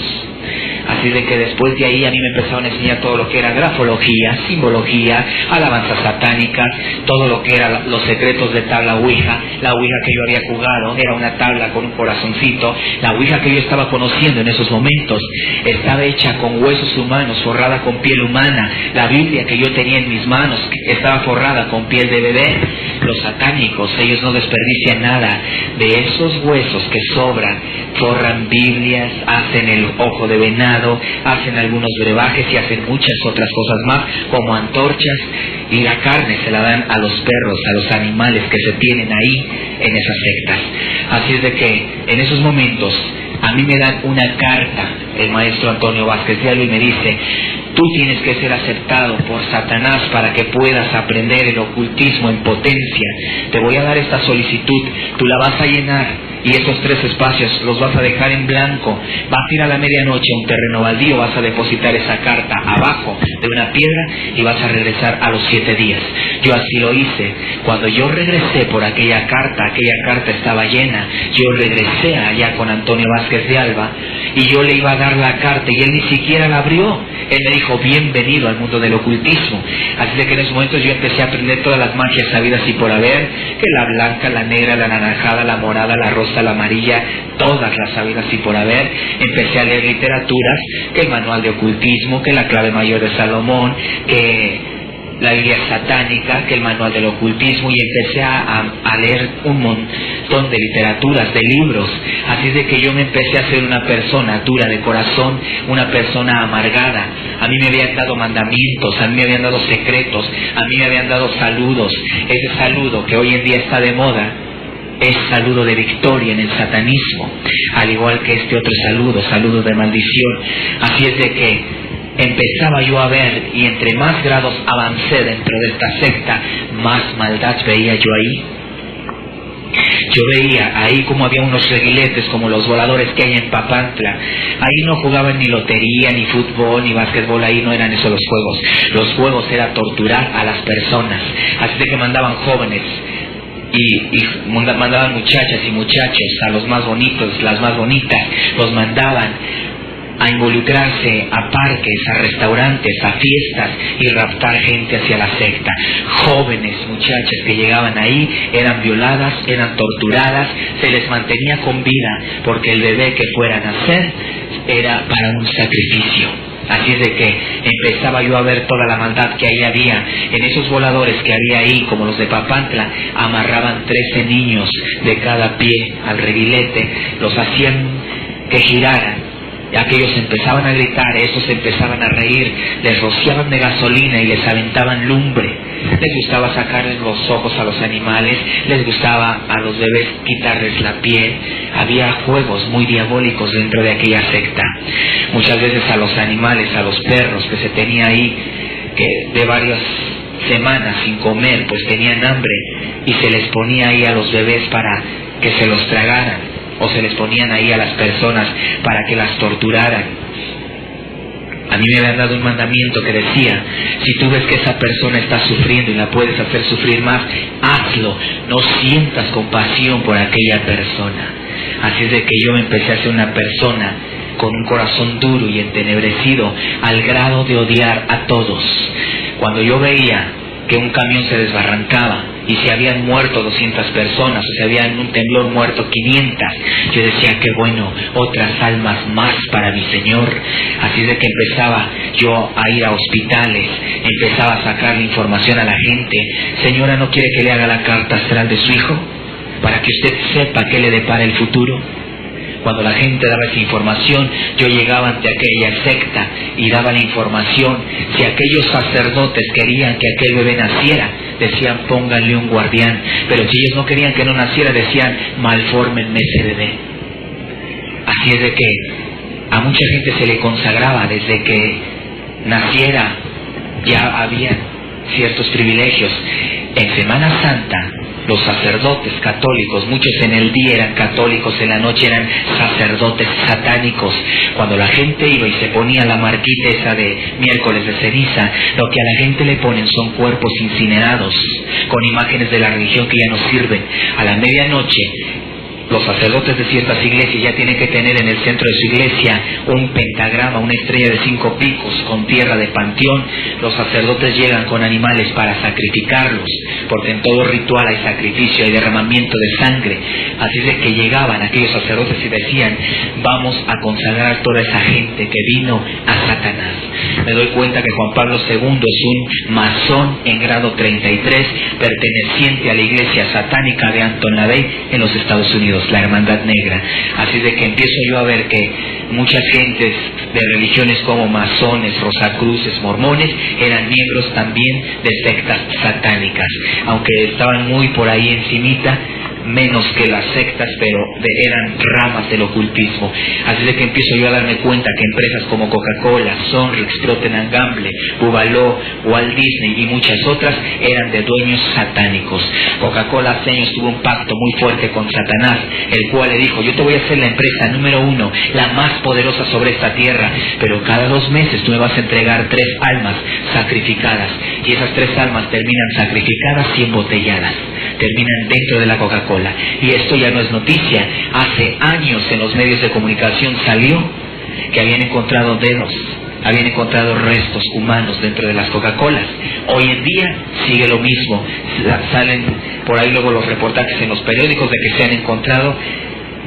Así de que después de ahí a mí me empezaron a enseñar todo lo que era grafología, simbología, alabanza satánica, todo lo que era los secretos de tabla ouija. La ouija que yo había jugado era una tabla con un corazoncito. La ouija que yo estaba conociendo en esos momentos estaba hecha con huesos humanos, forrada con piel humana. La Biblia que yo tenía en mis manos estaba forrada con piel de bebé. Los satánicos, ellos no desperdician nada de esos huesos que sobran. Forran Biblias, hacen el ojo de venado, hacen algunos brebajes y hacen muchas otras cosas más, como antorchas, y la carne se la dan a los perros, a los animales que se tienen ahí en esas sectas. Así es de que en esos momentos a mí me dan una carta el maestro Antonio Vázquez de Alba y me dice: tú tienes que ser aceptado por Satanás para que puedas aprender el ocultismo en potencia. Te voy a dar esta solicitud, tú la vas a llenar, y esos 3 espacios los vas a dejar en blanco. Vas a ir a la medianoche a un terreno baldío, vas a depositar esa carta abajo de una piedra y vas a regresar a los 7 días. Yo así lo hice. Cuando yo regresé por aquella carta estaba llena. Yo regresé allá con Antonio Vázquez de Alba y yo le iba a dar la carta y él ni siquiera la abrió. Él me dijo: bienvenido al mundo del ocultismo. Así de que en esos momentos yo empecé a aprender todas las magias sabidas y por haber, que la blanca, la negra, la anaranjada, la morada, la rosa, la amarilla, todas las sabidas y por haber. Empecé a leer literaturas, que el manual de ocultismo, que la clave mayor de Salomón, que la Biblia satánica, que el manual del ocultismo, y empecé a leer un montón de literaturas, de libros. Así de que yo me empecé a ser una persona dura de corazón, una persona amargada, a mí me habían dado mandamientos, a mí me habían dado secretos, a mí me habían dado saludos. Ese saludo que hoy en día está de moda es saludo de victoria en el satanismo, al igual que este otro saludo de maldición. Así es de que empezaba yo a ver, y entre más grados avancé dentro de esta secta, más maldad veía yo ahí. Yo veía ahí como había unos reguiletes como los voladores que hay en Papantla. Ahí no jugaban ni lotería, ni fútbol, ni básquetbol. Ahí no eran esos los juegos. Los juegos era torturar a las personas. Así de que mandaban jóvenes y mandaban muchachas y muchachos, a los más bonitos, las más bonitas, los mandaban a involucrarse a parques, a restaurantes, a fiestas y raptar gente hacia la secta. Jóvenes muchachas que llegaban ahí eran violadas, eran torturadas, se les mantenía con vida porque el bebé que fuera a nacer era para un sacrificio. Así es de que empezaba yo a ver toda la maldad que ahí había. En esos voladores que había ahí, como los de Papantla, amarraban 13 niños de cada pie al reguilete, los hacían que giraran. Aquellos empezaban a gritar, esos empezaban a reír, les rociaban de gasolina y les aventaban lumbre. Les gustaba sacarles los ojos a los animales, les gustaba a los bebés quitarles la piel. Había juegos muy diabólicos dentro de aquella secta. Muchas veces a los animales, a los perros que se tenía ahí, que de varias semanas sin comer, pues tenían hambre, y se les ponía ahí a los bebés para que se los tragaran, o se les ponían ahí a las personas para que las torturaran. A mí me habían dado un mandamiento que decía: si tú ves que esa persona está sufriendo y la puedes hacer sufrir más, hazlo, no sientas compasión por aquella persona. Así es de que yo me empecé a ser una persona con un corazón duro y entenebrecido, al grado de odiar a todos. Cuando yo veía que un camión se desbarrancaba y se habían muerto 200 personas, o se habían en un temblor muerto 500, yo decía: qué bueno, otras almas más para mi Señor. Así es de que empezaba yo a ir a hospitales, empezaba a sacar información a la gente. Señora, ¿no quiere que le haga la carta astral de su hijo? Para que usted sepa qué le depara el futuro. Cuando la gente daba esa información, yo llegaba ante aquella secta y daba la información. Si aquellos sacerdotes querían que aquel bebé naciera, decían: pónganle un guardián. Pero si ellos no querían que no naciera, decían: malfórmenme ese bebé. Así es de que a mucha gente se le consagraba desde que naciera. Ya había ciertos privilegios. En Semana Santa, los sacerdotes católicos, muchos en el día eran católicos, en la noche eran sacerdotes satánicos. Cuando la gente iba y se ponía la marquita esa de miércoles de ceniza, lo que a la gente le ponen son cuerpos incinerados, con imágenes de la religión que ya no sirven. A la medianoche, los sacerdotes de ciertas iglesias ya tienen que tener en el centro de su iglesia un pentagrama, una estrella de 5 picos con tierra de panteón. Los sacerdotes llegan con animales para sacrificarlos, porque en todo ritual hay sacrificio, hay derramamiento de sangre. Así es de que llegaban aquellos sacerdotes y decían: vamos a consagrar toda esa gente que vino a Satanás. Me doy cuenta que Juan Pablo II es un masón en grado 33, perteneciente a la iglesia satánica de Anton LaVey en los Estados Unidos, la Hermandad Negra. Así de que empiezo yo a ver que muchas gentes de religiones como masones, rosacruces, mormones, eran miembros también de sectas satánicas, aunque estaban muy por ahí encimita, menos que las sectas, pero eran ramas del ocultismo. Así de que empiezo yo a darme cuenta que empresas como Coca-Cola, Sonrix, Procter & Gamble, Bubaló, Walt Disney y muchas otras eran de dueños satánicos. Coca-Cola hace años tuvo un pacto muy fuerte con Satanás, el cual le dijo: yo te voy a hacer la empresa número 1, la más poderosa sobre esta tierra, pero cada 2 meses tú me vas a entregar 3 almas sacrificadas, y esas 3 almas terminan sacrificadas y embotelladas, terminan dentro de la Coca-Cola. Y esto ya no es noticia. Hace años en los medios de comunicación salió que habían encontrado dedos, habían encontrado restos humanos dentro de las Coca-Colas. Hoy en día sigue lo mismo. Salen por ahí luego los reportajes en los periódicos de que se han encontrado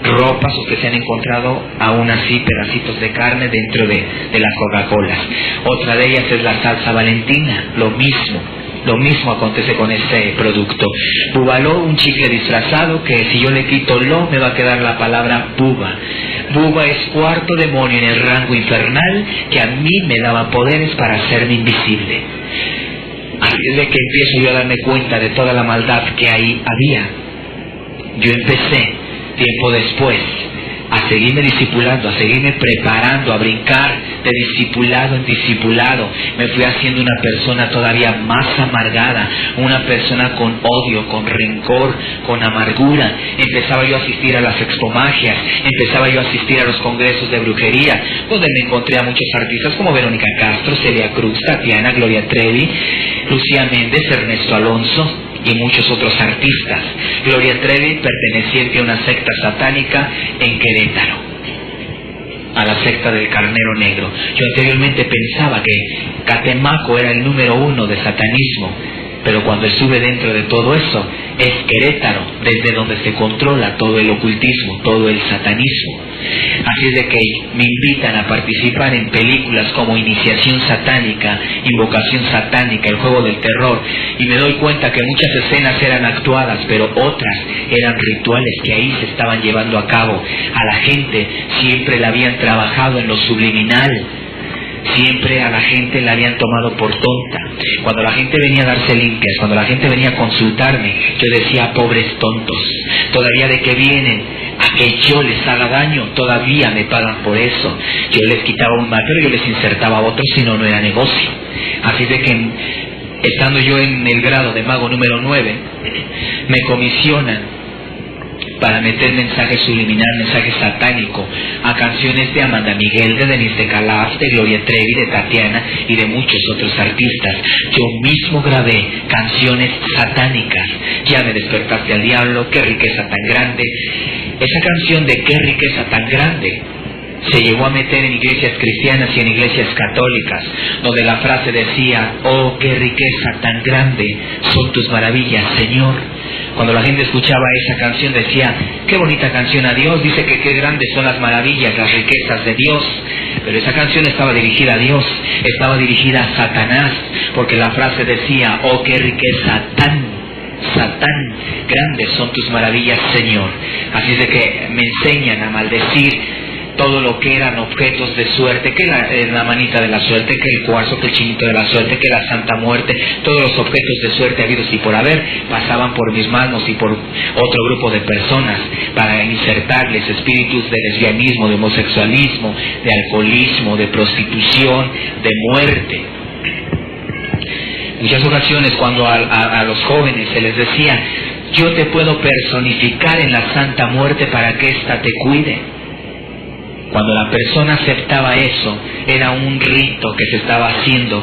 ropas o que se han encontrado aún así pedacitos de carne dentro de las Coca-Colas. Otra de ellas es la salsa Valentina, lo mismo. Lo mismo acontece con este producto. Bubaló, un chicle disfrazado que si yo le quito lo, me va a quedar la palabra buba. Buba es cuarto demonio en el rango infernal que a mí me daba poderes para hacerme invisible. Así es de que empiezo yo a darme cuenta de toda la maldad que ahí había. Yo empecé, tiempo después, a seguirme discipulando, a seguirme preparando, a brincar de discipulado en discipulado. Me fui haciendo una persona todavía más amargada, una persona con odio, con rencor, con amargura. Empezaba yo a asistir a las expomagias, empezaba yo a asistir a los congresos de brujería, donde me encontré a muchos artistas como Verónica Castro, Celia Cruz, Tatiana, Gloria Trevi, Lucía Méndez, Ernesto Alonso y muchos otros artistas. Gloria Trevi perteneciente a una secta satánica en Querétaro, a la secta del Carnero Negro. Yo anteriormente pensaba que Catemaco era el número 1 de satanismo, pero cuando estuve dentro de todo eso, es Querétaro, desde donde se controla todo el ocultismo, todo el satanismo. Así es de que me invitan a participar en películas como Iniciación Satánica, Invocación Satánica, El Juego del Terror, y me doy cuenta que muchas escenas eran actuadas, pero otras eran rituales que ahí se estaban llevando a cabo. A la gente siempre la habían trabajado en lo subliminal, siempre a la gente la habían tomado por tonta. Cuando la gente venía a darse limpias, cuando la gente venía a consultarme, yo decía, pobres tontos, todavía de que vienen a que yo les haga daño, todavía me pagan por eso. Yo les quitaba un mal, pero yo les insertaba otro, si no, no era negocio. Así de que, estando yo en el grado de mago número 9, me comisionan para meter mensaje subliminal, mensaje satánico, a canciones de Amanda Miguel, de Denise de Calaf, de Gloria Trevi, de Tatiana y de muchos otros artistas. Yo mismo grabé canciones satánicas. Ya me despertaste al diablo, qué riqueza tan grande. Esa canción de qué riqueza tan grande se llegó a meter en iglesias cristianas y en iglesias católicas, donde la frase decía, oh, qué riqueza tan grande son tus maravillas, Señor. Cuando la gente escuchaba esa canción decía, qué bonita canción a Dios, dice que qué grandes son las maravillas, las riquezas de Dios. Pero esa canción estaba dirigida a Dios, estaba dirigida a Satanás, porque la frase decía, oh, qué riqueza tan Satán, grandes son tus maravillas, Señor. Así es de que me enseñan a maldecir todo lo que eran objetos de suerte, que la manita de la suerte, que el cuarzo, que el chinito de la suerte, que la Santa Muerte, todos los objetos de suerte habidos y por haber, pasaban por mis manos y por otro grupo de personas para insertarles espíritus de lesbianismo, de homosexualismo, de alcoholismo, de prostitución, de muerte. Muchas ocasiones cuando a los jóvenes se les decía, yo te puedo personificar en la Santa Muerte para que ésta te cuide. Cuando la persona aceptaba eso, era un rito que se estaba haciendo,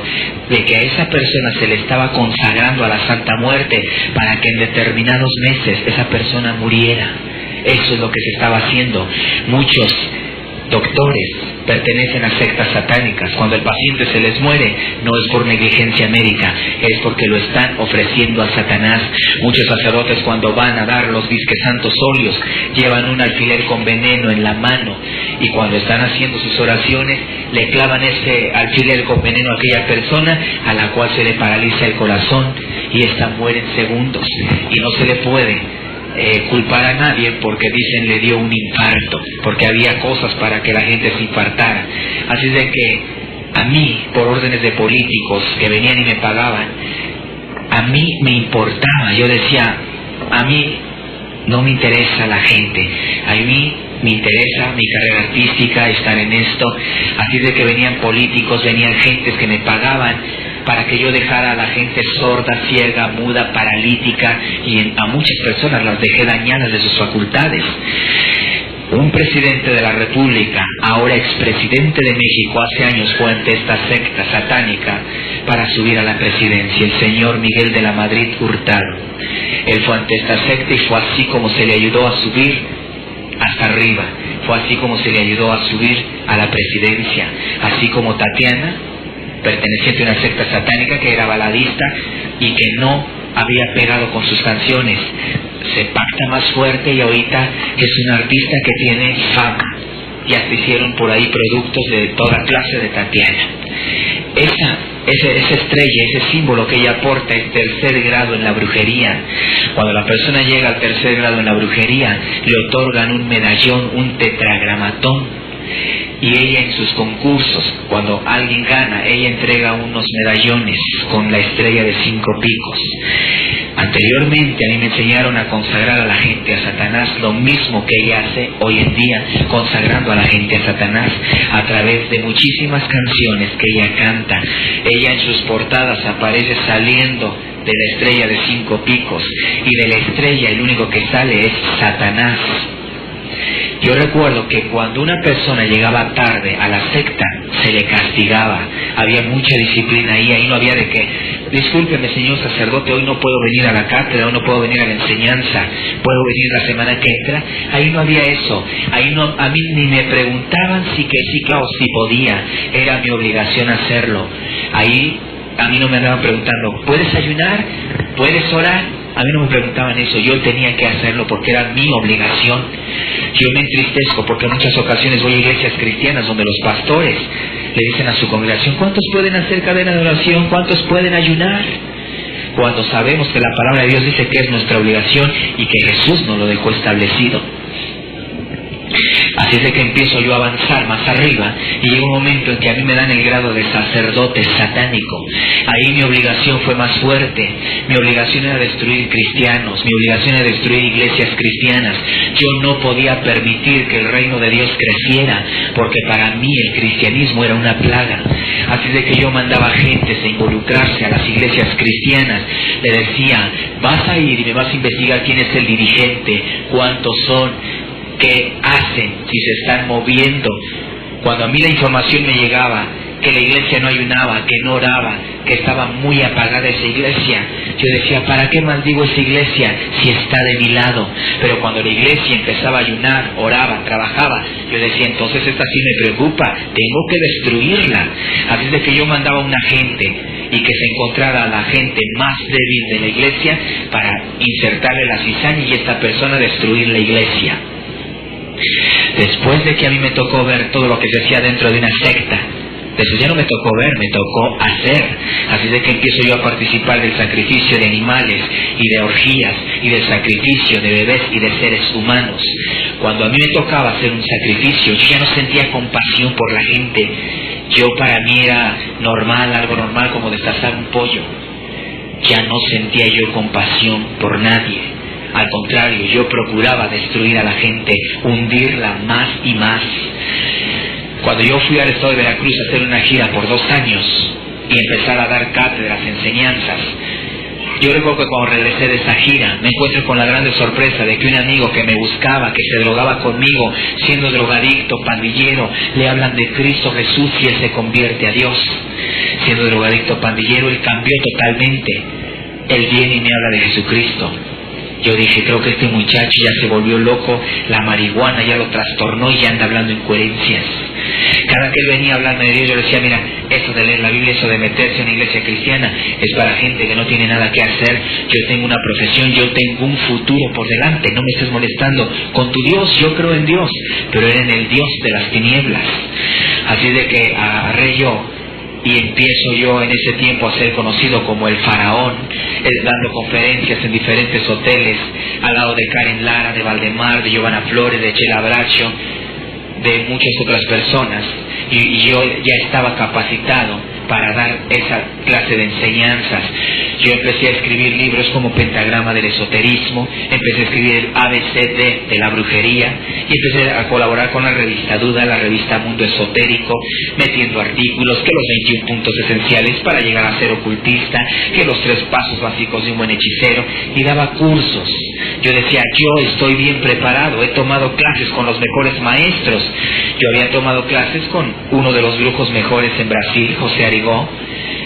de que a esa persona se le estaba consagrando a la Santa Muerte para que en determinados meses esa persona muriera. Eso es lo que se estaba haciendo. Muchos doctores pertenecen a sectas satánicas. Cuando el paciente se les muere, no es por negligencia médica, es porque lo están ofreciendo a Satanás. Muchos sacerdotes, cuando van a dar los disque santos óleos, llevan un alfiler con veneno en la mano, y cuando están haciendo sus oraciones, le clavan ese alfiler con veneno a aquella persona, a la cual se le paraliza el corazón, y ésta muere en segundos, y no se le puede culpar a nadie porque dicen le dio un infarto, porque había cosas para que la gente se infartara. Así de que a mí, por órdenes de políticos que venían y me pagaban, a mí me importaba. Yo decía, a mí no me interesa la gente, a mí me interesa mi carrera artística, estar en esto. Así de que venían políticos, venían gentes que me pagaban para que yo dejara a la gente sorda, ciega, muda, paralítica, y a muchas personas las dejé dañadas de sus facultades. Un presidente de la República, ahora expresidente de México, hace años fue ante esta secta satánica para subir a la presidencia, el señor Miguel de la Madrid Hurtado. Él fue ante esta secta y fue así como se le ayudó a subir hasta arriba, fue así como se le ayudó a subir a la presidencia, así como Tatiana, perteneciente a una secta satánica que era baladista y que no había pegado con sus canciones, se pacta más fuerte y ahorita es un artista que tiene fama. Ya se hicieron por ahí productos de toda clase de Tatiana. Esa esa estrella, ese símbolo que ella porta es tercer grado en la brujería. Cuando la persona llega al tercer grado en la brujería, le otorgan un medallón, un tetragramatón. Y ella en sus concursos, cuando alguien gana, ella entrega unos medallones con la estrella de 5 picos. Anteriormente a mí me enseñaron a consagrar a la gente a Satanás, lo mismo que ella hace hoy en día, consagrando a la gente a Satanás a través de muchísimas canciones que ella canta. Ella en sus portadas aparece saliendo de la estrella de 5 picos, y de la estrella el único que sale es Satanás. Yo recuerdo que cuando una persona llegaba tarde a la secta, se le castigaba. Había mucha disciplina ahí no había de que, discúlpeme señor sacerdote, hoy no puedo venir a la cátedra, hoy no puedo venir a la enseñanza, puedo venir la semana que entra. Ahí no había eso. Ahí no, a mí ni me preguntaban si que sí o si podía. Era mi obligación hacerlo. Ahí a mí no me andaban preguntando, ¿puedes ayunar? ¿Puedes orar? A mí no me preguntaban eso, yo tenía que hacerlo porque era mi obligación. Yo me entristezco porque en muchas ocasiones voy a iglesias cristianas donde los pastores le dicen a su congregación, ¿cuántos pueden hacer cadena de oración? ¿Cuántos pueden ayunar? Cuando sabemos que la palabra de Dios dice que es nuestra obligación y que Jesús nos lo dejó establecido. Así es de que empiezo yo a avanzar más arriba y llega un momento en que a mí me dan el grado de sacerdote satánico. Ahí mi obligación fue más fuerte. Mi obligación era destruir cristianos, mi obligación era destruir iglesias cristianas. Yo no podía permitir que el reino de Dios creciera, porque para mí el cristianismo era una plaga. Así es de que yo mandaba gentes a involucrarse a las iglesias cristianas. Le decía, vas a ir y me vas a investigar quién es el dirigente, cuántos son, qué hacen, si se están moviendo. Cuando a mí la información me llegaba que la iglesia no ayunaba, que no oraba, que estaba muy apagada esa iglesia, yo decía, ¿para qué maldigo esa iglesia si está de mi lado? Pero cuando la iglesia empezaba a ayunar, oraba, trabajaba, yo decía, entonces esta sí me preocupa, tengo que destruirla. Así es de que yo mandaba a una gente y que se encontrara a la gente más débil de la iglesia para insertarle la cizaña y esta persona destruir la iglesia. Después de que a mí me tocó ver todo lo que se hacía dentro de una secta, eso ya no me tocó ver, me tocó hacer. Así de que empiezo yo a participar del sacrificio de animales y de orgías y del sacrificio de bebés y de seres humanos. Cuando a mí me tocaba hacer un sacrificio, yo ya no sentía compasión por la gente. Yo, para mí era normal, algo normal como destazar un pollo. Ya no sentía yo compasión por nadie. Al contrario, yo procuraba destruir a la gente, hundirla más y más. Cuando yo fui al estado de Veracruz a hacer una gira por 2 años y empezar a dar cátedras, enseñanzas, yo recuerdo que cuando regresé de esa gira me encuentro con la grande sorpresa de que un amigo que me buscaba, que se drogaba conmigo, siendo drogadicto, pandillero, le hablan de Cristo Jesús y él se convierte a Dios. Siendo drogadicto, pandillero, él cambió totalmente. Él viene y me habla de Jesucristo. Yo dije, creo que este muchacho ya se volvió loco, la marihuana ya lo trastornó y ya anda hablando incoherencias. Cada que él venía a hablarme de Dios, yo le decía, mira, eso de leer la Biblia, eso de meterse en una iglesia cristiana, es para gente que no tiene nada que hacer. Yo tengo una profesión, yo tengo un futuro por delante, no me estés molestando con tu Dios, yo creo en Dios, pero era en el Dios de las tinieblas. Así de que agarré yo y empiezo yo en ese tiempo a ser conocido como el faraón, dando conferencias en diferentes hoteles, al lado de Karen Lara, de Valdemar, de Giovanna Flores, de Chela Bracho, de muchas otras personas, y yo ya estaba capacitado para dar esa clase de enseñanzas. Yo empecé a escribir libros como Pentagrama del Esoterismo, empecé a escribir el ABCD de la brujería y empecé a colaborar con la revista Duda, la revista Mundo Esotérico, metiendo artículos, que los 21 puntos esenciales para llegar a ser ocultista, que los 3 pasos básicos de un buen hechicero, y daba cursos. Yo decía, yo estoy bien preparado, he tomado clases con los mejores maestros. Yo había tomado clases con uno de los brujos mejores en Brasil, José Arigó.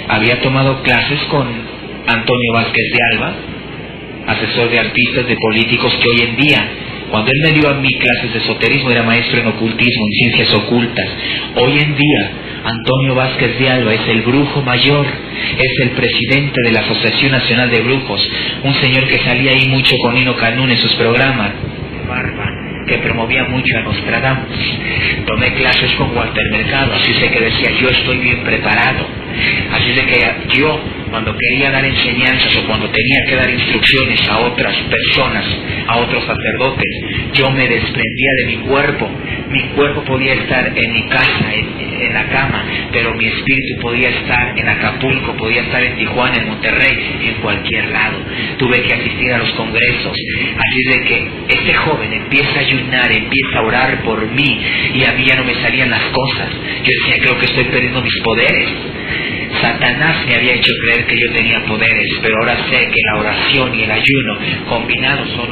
Había tomado clases con Antonio Vázquez de Alba, asesor de artistas, de políticos, que hoy en día, cuando él me dio a mí clases de esoterismo, era maestro en ocultismo, en ciencias ocultas. Hoy en día, Antonio Vázquez de Alba es el brujo mayor, es el presidente de la Asociación Nacional de Brujos, un señor que salía ahí mucho con Nino Canún en sus programas, barba, que promovía mucho a Nostradamus. Tomé clases con Walter Mercado, así sé que decía, yo estoy bien preparado. Así de que yo, cuando quería dar enseñanzas o cuando tenía que dar instrucciones a otras personas, a otros sacerdotes, yo me desprendía de mi cuerpo. Mi cuerpo podía estar en mi casa, en la cama, pero mi espíritu podía estar en Acapulco, podía estar en Tijuana, en Monterrey, en cualquier lado. Tuve que asistir a los congresos. Así de que este joven empieza a ayunar, empieza a orar por mí, y a mí ya no me salían las cosas. Yo decía, creo que estoy perdiendo mis poderes. Satanás me había hecho creer que yo tenía poderes, pero ahora sé que la oración y el ayuno combinados son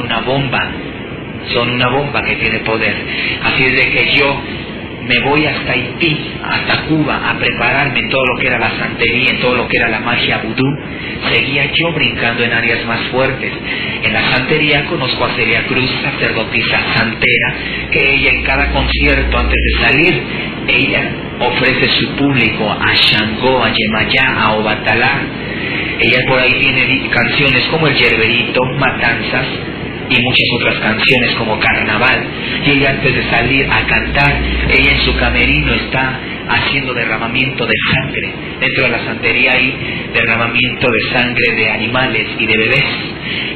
una bomba que tiene poder. Así es de que yo me voy hasta Haití, hasta Cuba, a prepararme en todo lo que era la santería, en todo lo que era la magia vudú. Seguía yo brincando en áreas más fuertes. En la santería conozco a Celia Cruz, sacerdotisa santera, que ella en cada concierto, antes de salir, ella ofrece su público a Shango, a Yemayá, a Obatalá. Ella por ahí tiene canciones como El Yerberito, Matanzas, y muchas otras canciones como Carnaval. Y ella, antes de salir a cantar, ella en su camerino está haciendo derramamiento de sangre. Dentro de la santería hay derramamiento de sangre de animales y de bebés.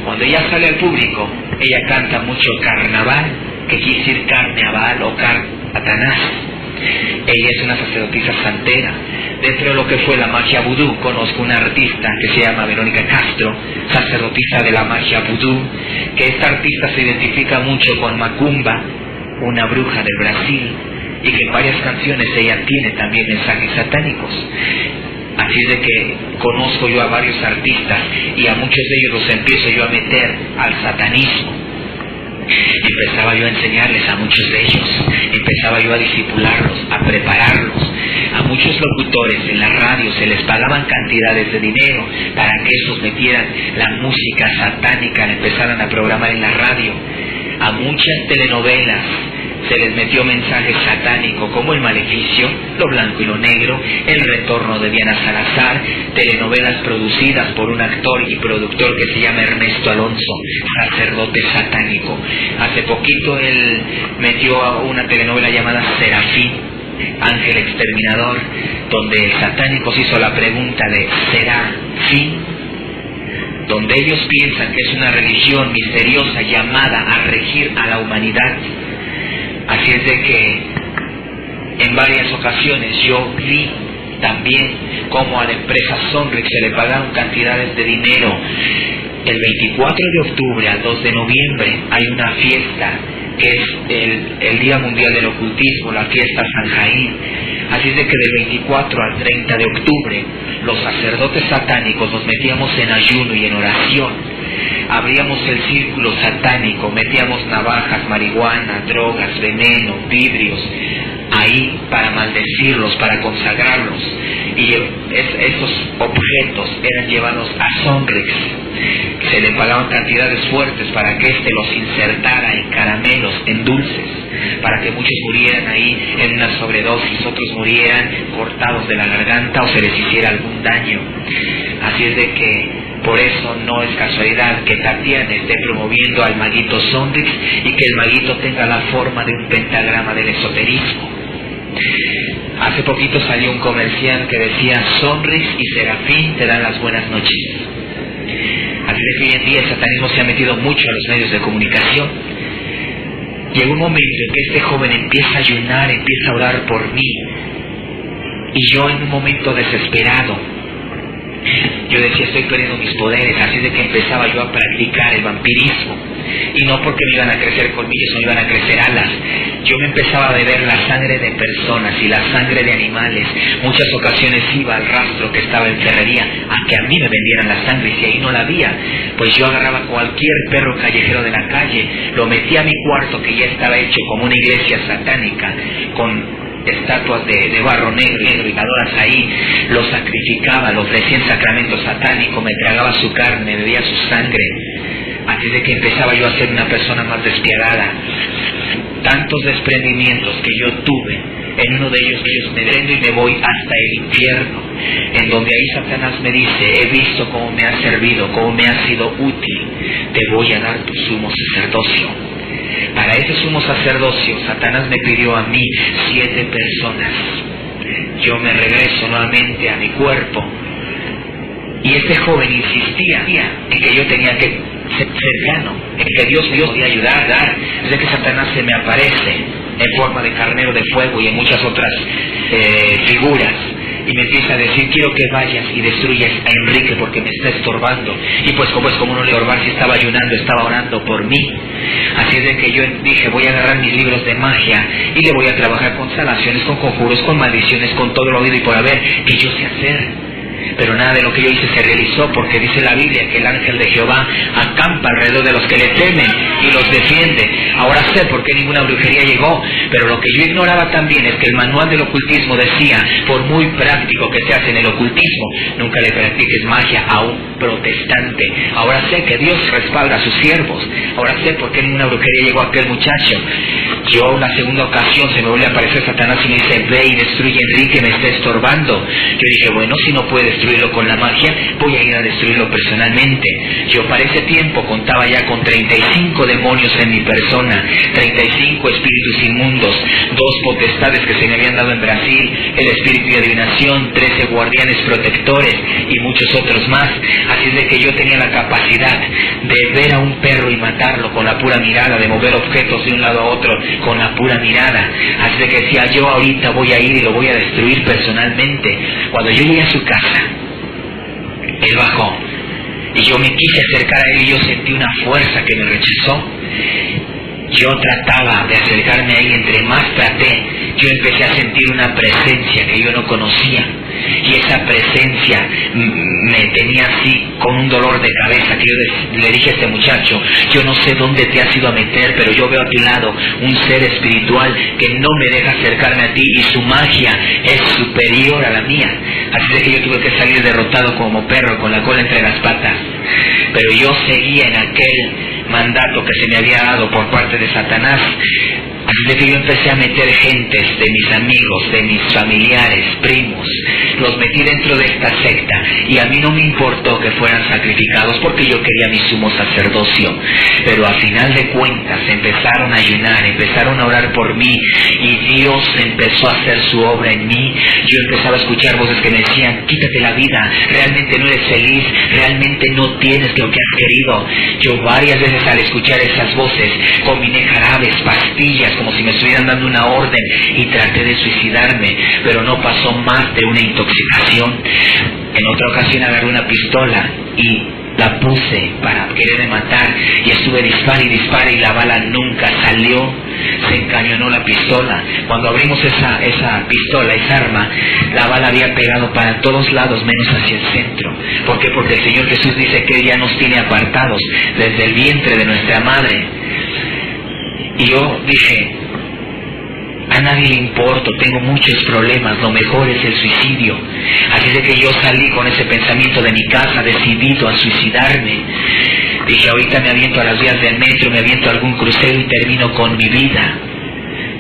Cuando ella sale al público, ella canta mucho Carnaval, que quiere decir carne a Baal o carne a Satanás. Ella es una sacerdotisa santera. Dentro de lo que fue la magia vudú, conozco una artista que se llama Verónica Castro, sacerdotisa de la magia vudú, que esta artista se identifica mucho con Macumba, una bruja del Brasil, y que en varias canciones ella tiene también mensajes satánicos. Así de que conozco yo a varios artistas, y a muchos de ellos los empiezo yo a meter al satanismo. Empezaba yo a enseñarles a muchos de ellos, empezaba yo a discipularlos, a prepararlos. A muchos locutores en la radio se les pagaban cantidades de dinero para que esos metieran la música satánica, la empezaran a programar en la radio. A muchas telenovelas se les metió mensajes satánicos como El Maleficio, Lo Blanco y lo Negro, El Retorno de Diana Salazar, telenovelas producidas por un actor y productor que se llama Ernesto Alonso, sacerdote satánico. Hace poquito él metió a una telenovela llamada Serafín, Ángel Exterminador, donde el satánico se hizo la pregunta de ¿será fin? Donde ellos piensan que es una religión misteriosa llamada a regir a la humanidad. Así es de que en varias ocasiones yo vi también cómo a la empresa Sonrix se le pagaron cantidades de dinero. El 24 de octubre al 2 de noviembre hay una fiesta que es el Día Mundial del Ocultismo, la fiesta San Jaín. Así es de que del 24 al 30 de octubre los sacerdotes satánicos nos metíamos en ayuno y en oración. Abríamos el círculo satánico, metíamos navajas, marihuana, drogas, veneno, vidrios, ahí para maldecirlos, para consagrarlos. Y esos objetos eran llevados a Sonrix. Se le pagaban cantidades fuertes para que éste los insertara en caramelos, en dulces, para que muchos murieran ahí en una sobredosis, otros murieran cortados de la garganta o se les hiciera algún daño. Así es de que por eso no es casualidad que Tatiana esté promoviendo al maguito Sonrix y que el maguito tenga la forma de un pentagrama del esoterismo. Hace poquito salió un comercial que decía Sonrix y Serafín te dan las buenas noches. Así de que hoy en día el satanismo se ha metido mucho a los medios de comunicación. Llegó un momento en que este joven empieza a ayunar, empieza a orar por mí, y yo en un momento desesperado, yo decía estoy perdiendo mis poderes. Así de que empezaba yo a practicar el vampirismo, y no porque me iban a crecer colmillos o me iban a crecer alas. Yo me empezaba a beber la sangre de personas y la sangre de animales. Muchas ocasiones iba al rastro que estaba en ferrería a que a mí me vendieran la sangre, y si ahí no la había, pues yo agarraba cualquier perro callejero de la calle, lo metía a mi cuarto que ya estaba hecho como una iglesia satánica, con estatuas de barro negro y adoras ahí, lo sacrificaba, lo ofrecía en sacramento satánico, me tragaba su carne, bebía su sangre. Así de que empezaba yo a ser una persona más despiadada. Tantos desprendimientos que yo tuve, en uno de ellos me prendo y me voy hasta el infierno, en donde ahí Satanás me dice, he visto cómo me has servido, cómo me has sido útil, te voy a dar tu sumo sacerdocio. Para ese sumo sacerdocio, Satanás me pidió a mí 7 personas. yo me regreso nuevamente a mi cuerpo. Y este joven insistía en que yo tenía que ser cercano, en que Dios me podía ayudar. Desde que Satanás se me aparece en forma de carnero de fuego y en muchas otras figuras, y me empieza a decir, quiero que vayas y destruyas a Enrique porque me está estorbando. Y pues como no le orbar, si estaba ayunando, estaba orando por mí. Así es de que yo dije, voy a agarrar mis libros de magia y le voy a trabajar con sanaciones, con conjuros, con maldiciones, con todo lo oído y por haber que yo sé hacer. Pero nada de lo que yo hice se realizó, porque dice la Biblia que el ángel de Jehová acampa alrededor de los que le temen y los defiende. Ahora sé por qué ninguna brujería llegó, pero lo que yo ignoraba también es que el manual del ocultismo decía, por muy práctico que seas en el ocultismo, nunca le practiques magia a un protestante. Ahora sé que Dios respalda a sus siervos. Ahora sé por qué ninguna brujería llegó a aquel muchacho. Yo, la segunda ocasión, se me vuelve a aparecer Satanás y me dice, ve y destruye a Enrique, me está estorbando. Yo dije, bueno, si no puede destruirlo con la magia, voy a ir a destruirlo personalmente. Yo para ese tiempo contaba ya con 35 demonios en mi persona, 35 espíritus inmundos, 2 potestades que se me habían dado en Brasil, el espíritu de adivinación, 13 guardianes protectores y muchos otros más. Así es de que yo tenía la capacidad de ver a un perro y matarlo con la pura mirada, de mover objetos de un lado a otro con la pura mirada. Así de que decía, yo ahorita voy a ir y lo voy a destruir personalmente. Cuando yo llegué a su casa, él bajó y yo me quise acercar a él y yo sentí una fuerza que me rechazó. Yo trataba de acercarme a él y entre más traté, yo empecé a sentir una presencia que yo no conocía. Y esa presencia me tenía así con un dolor de cabeza que yo le dije a este muchacho, yo no sé dónde te has ido a meter, pero yo veo a tu lado un ser espiritual que no me deja acercarme a ti y su magia es superior a la mía. Así de que yo tuve que salir derrotado como perro con la cola entre las patas. Pero yo seguía en aquel mandato que se me había dado por parte de Satanás. Así de que yo empecé a meter gentes de mis amigos, de mis familiares, primos, los metí dentro de esta secta y a mí no me importó que fueran sacrificados porque yo quería mi sumo sacerdocio. Pero a final de cuentas empezaron a ayunar, empezaron a orar por mí y Dios empezó a hacer su obra en mí. Yo empezaba a escuchar voces que me decían, quítate la vida, realmente no eres feliz, realmente no tienes lo que has querido. Yo varias veces al escuchar esas voces combiné jarabes, pastillas, como si me estuvieran dando una orden y traté de suicidarme, pero no pasó más de una intoxicación. En otra ocasión agarré una pistola y la puse para quererme matar y estuve dispare y la bala nunca salió. Se encañonó la pistola. Cuando abrimos esa pistola, esa arma, la bala había pegado para todos lados menos hacia el centro. ¿Por qué? Porque el Señor Jesús dice que Él ya nos tiene apartados desde el vientre de nuestra madre. Y yo dije, a nadie le importo, tengo muchos problemas, lo mejor es el suicidio. Así de que yo salí con ese pensamiento de mi casa, decidido a suicidarme. Dije, ahorita me aviento a las vías del metro, me aviento a algún crucero y termino con mi vida.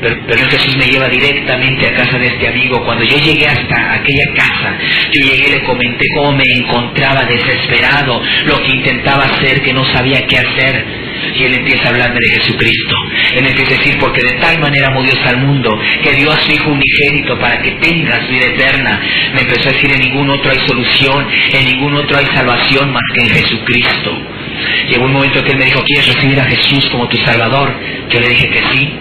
Pero Jesús me lleva directamente a casa de este amigo. Cuando yo llegué hasta aquella casa, yo llegué y le comenté cómo me encontraba desesperado, lo que intentaba hacer, que no sabía qué hacer. Y él empieza a hablarme de Jesucristo. Él empieza a decir, porque de tal manera amó Dios al mundo, que dio a su Hijo unigénito para que tengas vida eterna. Me empezó a decir, en ningún otro hay solución, en ningún otro hay salvación más que en Jesucristo. Llegó un momento que él me dijo, ¿quieres recibir a Jesús como tu Salvador? Yo le dije que sí.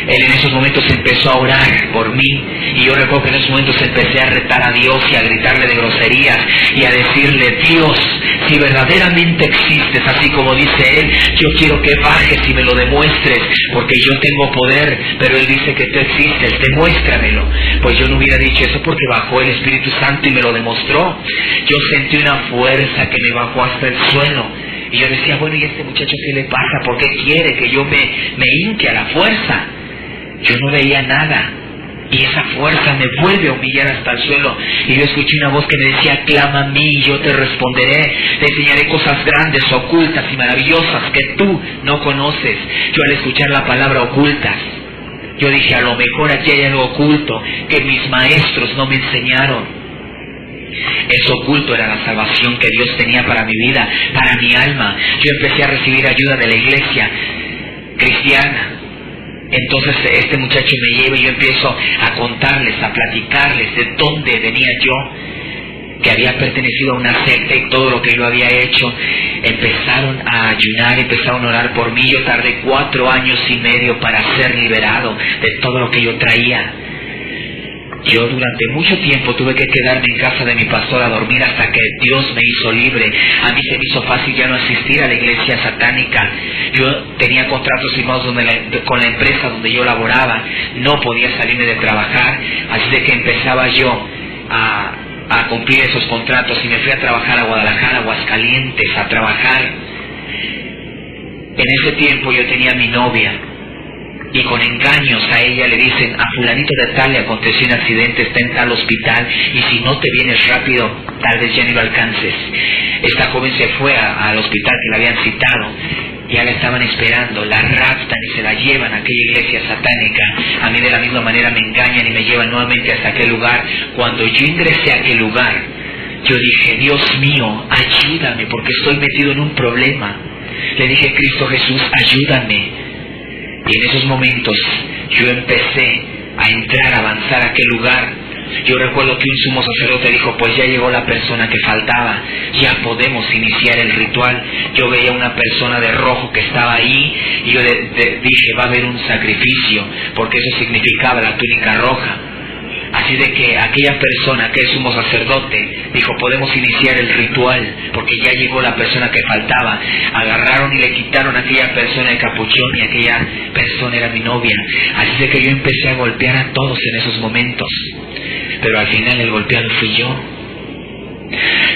Él en esos momentos empezó a orar por mí y yo recuerdo que en esos momentos empecé a retar a Dios y a gritarle de groserías y a decirle, Dios, si verdaderamente existes así como dice Él, yo quiero que bajes y me lo demuestres, porque yo tengo poder, pero Él dice que tú existes, demuéstramelo. Pues yo no hubiera dicho eso porque bajó el Espíritu Santo y me lo demostró. Yo sentí una fuerza que me bajó hasta el suelo. Y yo decía, bueno, ¿y este muchacho qué le pasa? ¿Por qué quiere que yo me hinque a la fuerza? Yo no veía nada. Y esa fuerza me vuelve a humillar hasta el suelo. Y yo escuché una voz que me decía, clama a mí y yo te responderé. Te enseñaré cosas grandes, ocultas y maravillosas que tú no conoces. Yo al escuchar la palabra ocultas, yo dije, a lo mejor aquí hay algo oculto que mis maestros no me enseñaron. Eso oculto era la salvación que Dios tenía para mi vida, para mi alma. Yo empecé a recibir ayuda de la iglesia cristiana. Entonces este muchacho me lleva y yo empiezo a contarles, a platicarles de dónde venía yo, que había pertenecido a una secta y todo lo que yo había hecho. Empezaron a ayunar, empezaron a orar por mí. Yo tardé 4 años y medio para ser liberado de todo lo que yo traía. Yo durante mucho tiempo tuve que quedarme en casa de mi pastor a dormir hasta que Dios me hizo libre. A mí se me hizo fácil ya no asistir a la iglesia satánica. Yo tenía contratos firmados con la empresa donde yo laboraba. No podía salirme de trabajar, así de que empezaba yo a cumplir esos contratos y me fui a trabajar a Guadalajara, Aguascalientes, a trabajar. En ese tiempo yo tenía a mi novia. Y con engaños a ella le dicen: a fulanito de tal le aconteció un accidente, está en tal hospital, y si no te vienes rápido, tal vez ya ni lo alcances. Esta joven se fue al hospital que la habían citado, ya la estaban esperando, la raptan y se la llevan a aquella iglesia satánica. A mí de la misma manera me engañan y me llevan nuevamente hasta aquel lugar. Cuando yo ingresé a aquel lugar, yo dije: Dios mío, ayúdame, porque estoy metido en un problema. Le dije: Cristo Jesús, ayúdame. Y en esos momentos yo empecé a entrar, a avanzar a aquel lugar. Yo recuerdo que un sumo sacerdote dijo: pues ya llegó la persona que faltaba, ya podemos iniciar el ritual. Yo veía una persona de rojo que estaba ahí y yo dije: va a haber un sacrificio, porque eso significaba la túnica roja. Así de que aquella persona, aquel sumo sacerdote, dijo: podemos iniciar el ritual, porque ya llegó la persona que faltaba. Agarraron y le quitaron a aquella persona el capuchón, y aquella persona era mi novia. Así de que yo empecé a golpear a todos en esos momentos, pero al final el golpeado fui yo.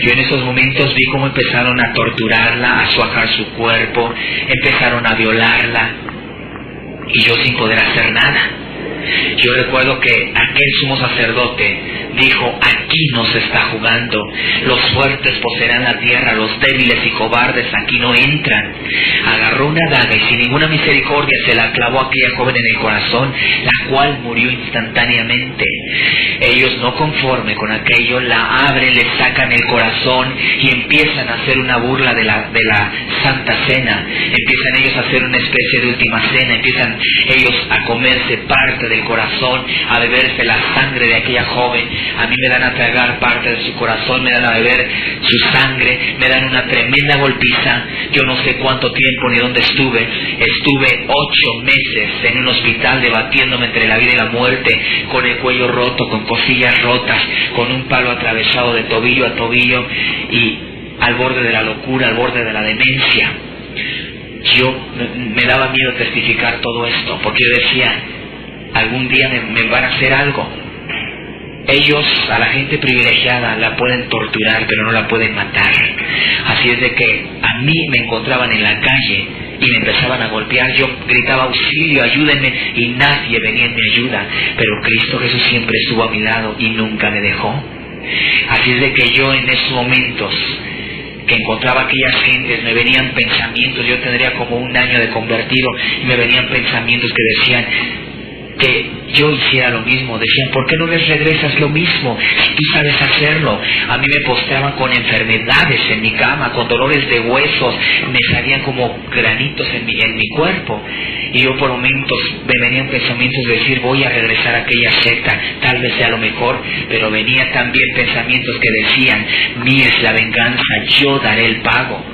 Yo en esos momentos vi cómo empezaron a torturarla, a suajar su cuerpo, empezaron a violarla, y yo sin poder hacer nada. Yo recuerdo que aquel sumo sacerdote dijo: aquí no se está jugando, los fuertes poseerán la tierra, los débiles y cobardes aquí no entran. Agarró una daga y sin ninguna misericordia se la clavó a aquella joven en el corazón, la cual murió instantáneamente. Ellos, no conforme con aquello, la abren, le sacan el corazón y empiezan a hacer una burla de la Santa Cena. Empiezan ellos a hacer una especie de última cena, empiezan ellos a comerse parte del corazón, a beberse la sangre de aquella joven. A mí me dan a tragar parte de su corazón, me dan a beber su sangre, me dan una tremenda golpiza. Yo no sé cuánto tiempo ni dónde estuve. Estuve 8 meses en un hospital debatiéndome entre la vida y la muerte, con el cuello roto, con costillas rotas, con un palo atravesado de tobillo a tobillo y al borde de la locura, al borde de la demencia. Yo me daba miedo testificar todo esto, porque yo decía: algún día me van a hacer algo. Ellos, a la gente privilegiada, la pueden torturar, pero no la pueden matar. Así es de que a mí me encontraban en la calle y me empezaban a golpear. Yo gritaba: auxilio, ayúdenme, y nadie venía en mi ayuda. Pero Cristo Jesús siempre estuvo a mi lado y nunca me dejó. Así es de que yo en esos momentos que encontraba a aquellas gentes, me venían pensamientos. Yo tendría como 1 año de convertido y me venían pensamientos que decían que yo hiciera lo mismo. Decían: ¿por qué no les regresas lo mismo si tú sabes hacerlo? A mí me postraban con enfermedades en mi cama, con dolores de huesos, me salían como granitos en mi cuerpo, y yo por momentos me venían pensamientos de decir: voy a regresar a aquella secta, tal vez sea lo mejor. Pero venían también pensamientos que decían: mía es la venganza, yo daré el pago.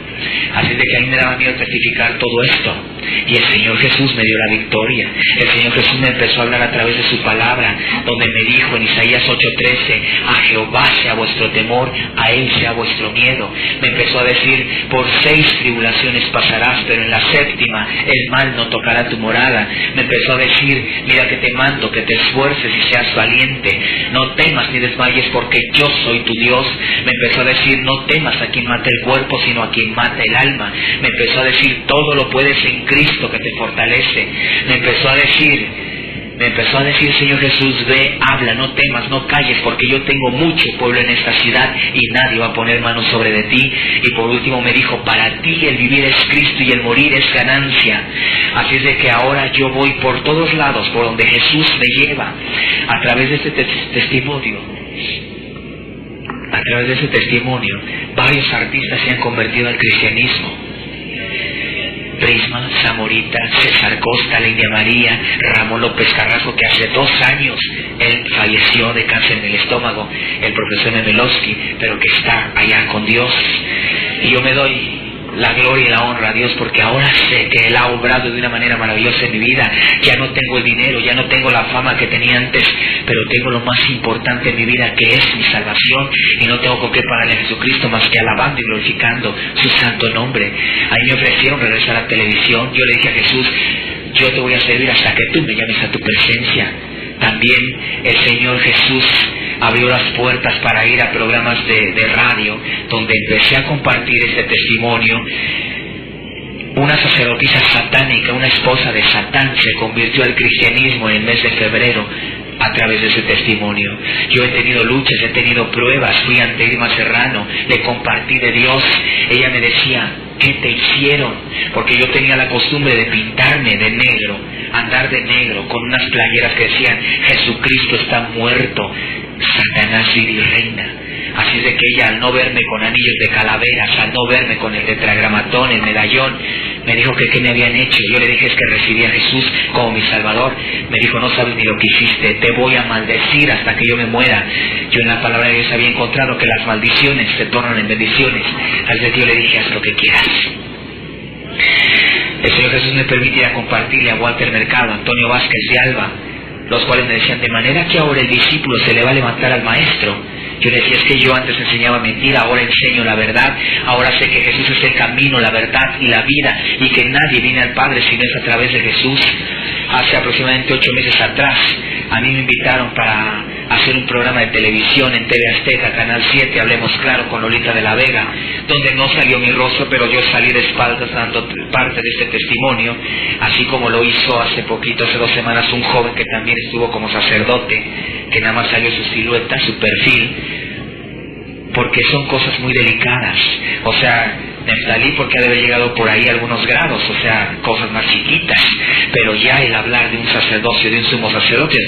Así de que a mí me daba miedo testificar todo esto. Y el Señor Jesús me dio la victoria. El Señor Jesús me empezó a hablar a través de su palabra, donde me dijo en Isaías 8:13: a Jehová sea vuestro temor, a Él sea vuestro miedo. Me empezó a decir: por 6 tribulaciones pasarás, pero en la 7ª el mal no tocará tu morada. Me empezó a decir: mira que te mando que te esfuerces y seas valiente, no temas ni desmayes, porque yo soy tu Dios. Me empezó a decir: no temas a quien mata el cuerpo, sino a quien mata el alma. Me empezó a decir: todo lo puedes en Cristo que te fortalece. Me empezó a decir: Señor Jesús, ve, habla, no temas, no calles, porque yo tengo mucho pueblo en esta ciudad y nadie va a poner mano sobre de ti. Y por último me dijo: para ti el vivir es Cristo y el morir es ganancia. Así es de que ahora yo voy por todos lados, por donde Jesús me lleva. A través de este testimonio, varios artistas se han convertido al cristianismo. Prisma, Zamorita, César Costa, India María, Ramón López Carrasco, que hace 2 años él falleció de cáncer en el estómago, el profesor Nemelowski, pero que está allá con Dios. Y yo me doy la gloria y la honra a Dios porque ahora sé que Él ha obrado de una manera maravillosa en mi vida. Ya no tengo el dinero, ya no tengo la fama que tenía antes, pero tengo lo más importante en mi vida, que es mi salvación, y no tengo con qué pagarle a Jesucristo más que alabando y glorificando su santo nombre. Ahí me ofrecieron regresar a la televisión. Yo le dije a Jesús: yo te voy a servir hasta que tú me llames a tu presencia. También el Señor Jesús abrió las puertas para ir a programas de radio, donde empecé a compartir este testimonio. Una sacerdotisa satánica, una esposa de Satán, se convirtió al cristianismo en el mes de febrero a través de ese testimonio. Yo he tenido luchas, he tenido pruebas. Fui ante Irma Serrano, le compartí de Dios. Ella me decía: ¿qué te hicieron? Porque yo tenía la costumbre de pintarme de negro, andar de negro, con unas playeras que decían: Jesucristo está muerto, Satanás vive y reina. Así es de que ella, al no verme con anillos de calaveras, al no verme con el tetragramatón, el medallón, me dijo que qué me habían hecho. Yo le dije: es que recibí a Jesús como mi Salvador. Me dijo: no sabes ni lo que hiciste, te voy a maldecir hasta que yo me muera. Yo en la palabra de Dios había encontrado que las maldiciones se tornan en bendiciones. Así es de que yo le dije: haz lo que quieras. El Señor Jesús me permitía compartirle a Walter Mercado, Antonio Vázquez de Alba, los cuales me decían: de manera que ahora el discípulo se le va a levantar al maestro. Yo le decía: es que yo antes enseñaba mentira, ahora enseño la verdad. Ahora sé que Jesús es el camino, la verdad y la vida, y que nadie viene al Padre si no es a través de Jesús. Hace aproximadamente 8 meses atrás, a mí me invitaron para hacer un programa de televisión en TV Azteca, Canal 7, Hablemos Claro, con Lolita de la Vega, donde no salió mi rostro, pero yo salí de espaldas dando parte de este testimonio, así como lo hizo hace poquito, hace 2 semanas, un joven que también estuvo como sacerdote, que nada más salió su silueta, su perfil, porque son cosas muy delicadas. O sea, Neftalí porque ha de haber llegado por ahí a algunos grados, o sea, cosas más chiquitas, pero ya el hablar de un sacerdocio, de un sumo sacerdote,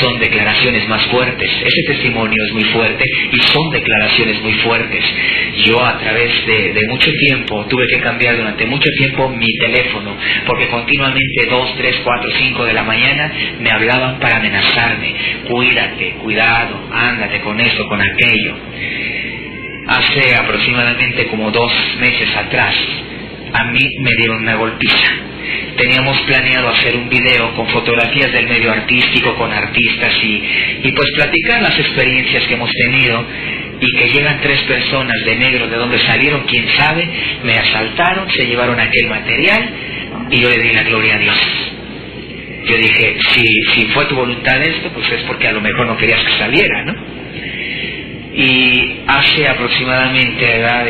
son declaraciones más fuertes. Ese testimonio es muy fuerte y son declaraciones muy fuertes. Yo a través de mucho tiempo tuve que cambiar durante mucho tiempo mi teléfono, porque continuamente 2, 3, 4, 5 de la mañana me hablaban para amenazarme: cuídate, cuidado, ándate con esto, con aquello. Hace aproximadamente como 2 meses atrás, a mí me dieron una golpiza. Teníamos planeado hacer un video con fotografías del medio artístico, con artistas y pues platicar las experiencias que hemos tenido, y que llegan 3 personas de negro, de dónde salieron, quién sabe, me asaltaron, se llevaron aquel material y yo le di la gloria a Dios. Yo dije: si fue tu voluntad esto, pues es porque a lo mejor no querías que saliera, ¿no? Y hace aproximadamente, ¿verdad?,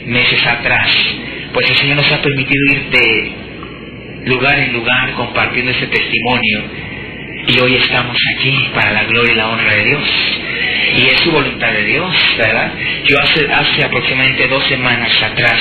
meses atrás, pues el Señor nos ha permitido ir de lugar en lugar compartiendo ese testimonio, y hoy estamos aquí para la gloria y la honra de Dios, y es su voluntad de Dios, ¿verdad? Yo hace aproximadamente 2 semanas atrás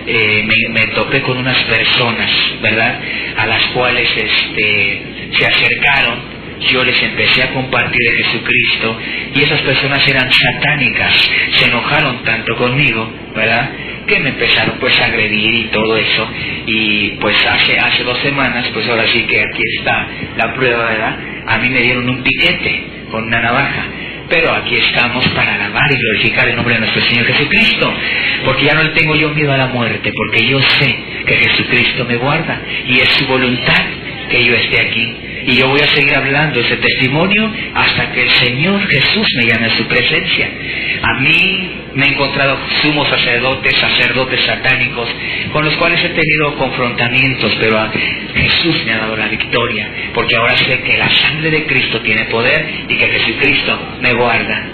me topé con unas personas, ¿verdad?, a las cuales se acercaron. Yo les empecé a compartir de Jesucristo, y esas personas eran satánicas. Se enojaron tanto conmigo, ¿verdad?, que me empezaron pues a agredir y todo eso. Y pues hace 2 semanas, pues ahora sí que aquí está la prueba, ¿verdad? A mí me dieron un piquete con una navaja. Pero aquí estamos para alabar y glorificar el nombre de nuestro Señor Jesucristo, porque ya no le tengo yo miedo a la muerte, porque yo sé que Jesucristo me guarda y es su voluntad que yo esté aquí. Y yo voy a seguir hablando ese testimonio hasta que el Señor Jesús me llame a su presencia. A mí me he encontrado sumos sacerdotes satánicos, con los cuales he tenido confrontamientos, pero a Jesús me ha dado la victoria, porque ahora sé que la sangre de Cristo tiene poder y que Jesucristo me guarda.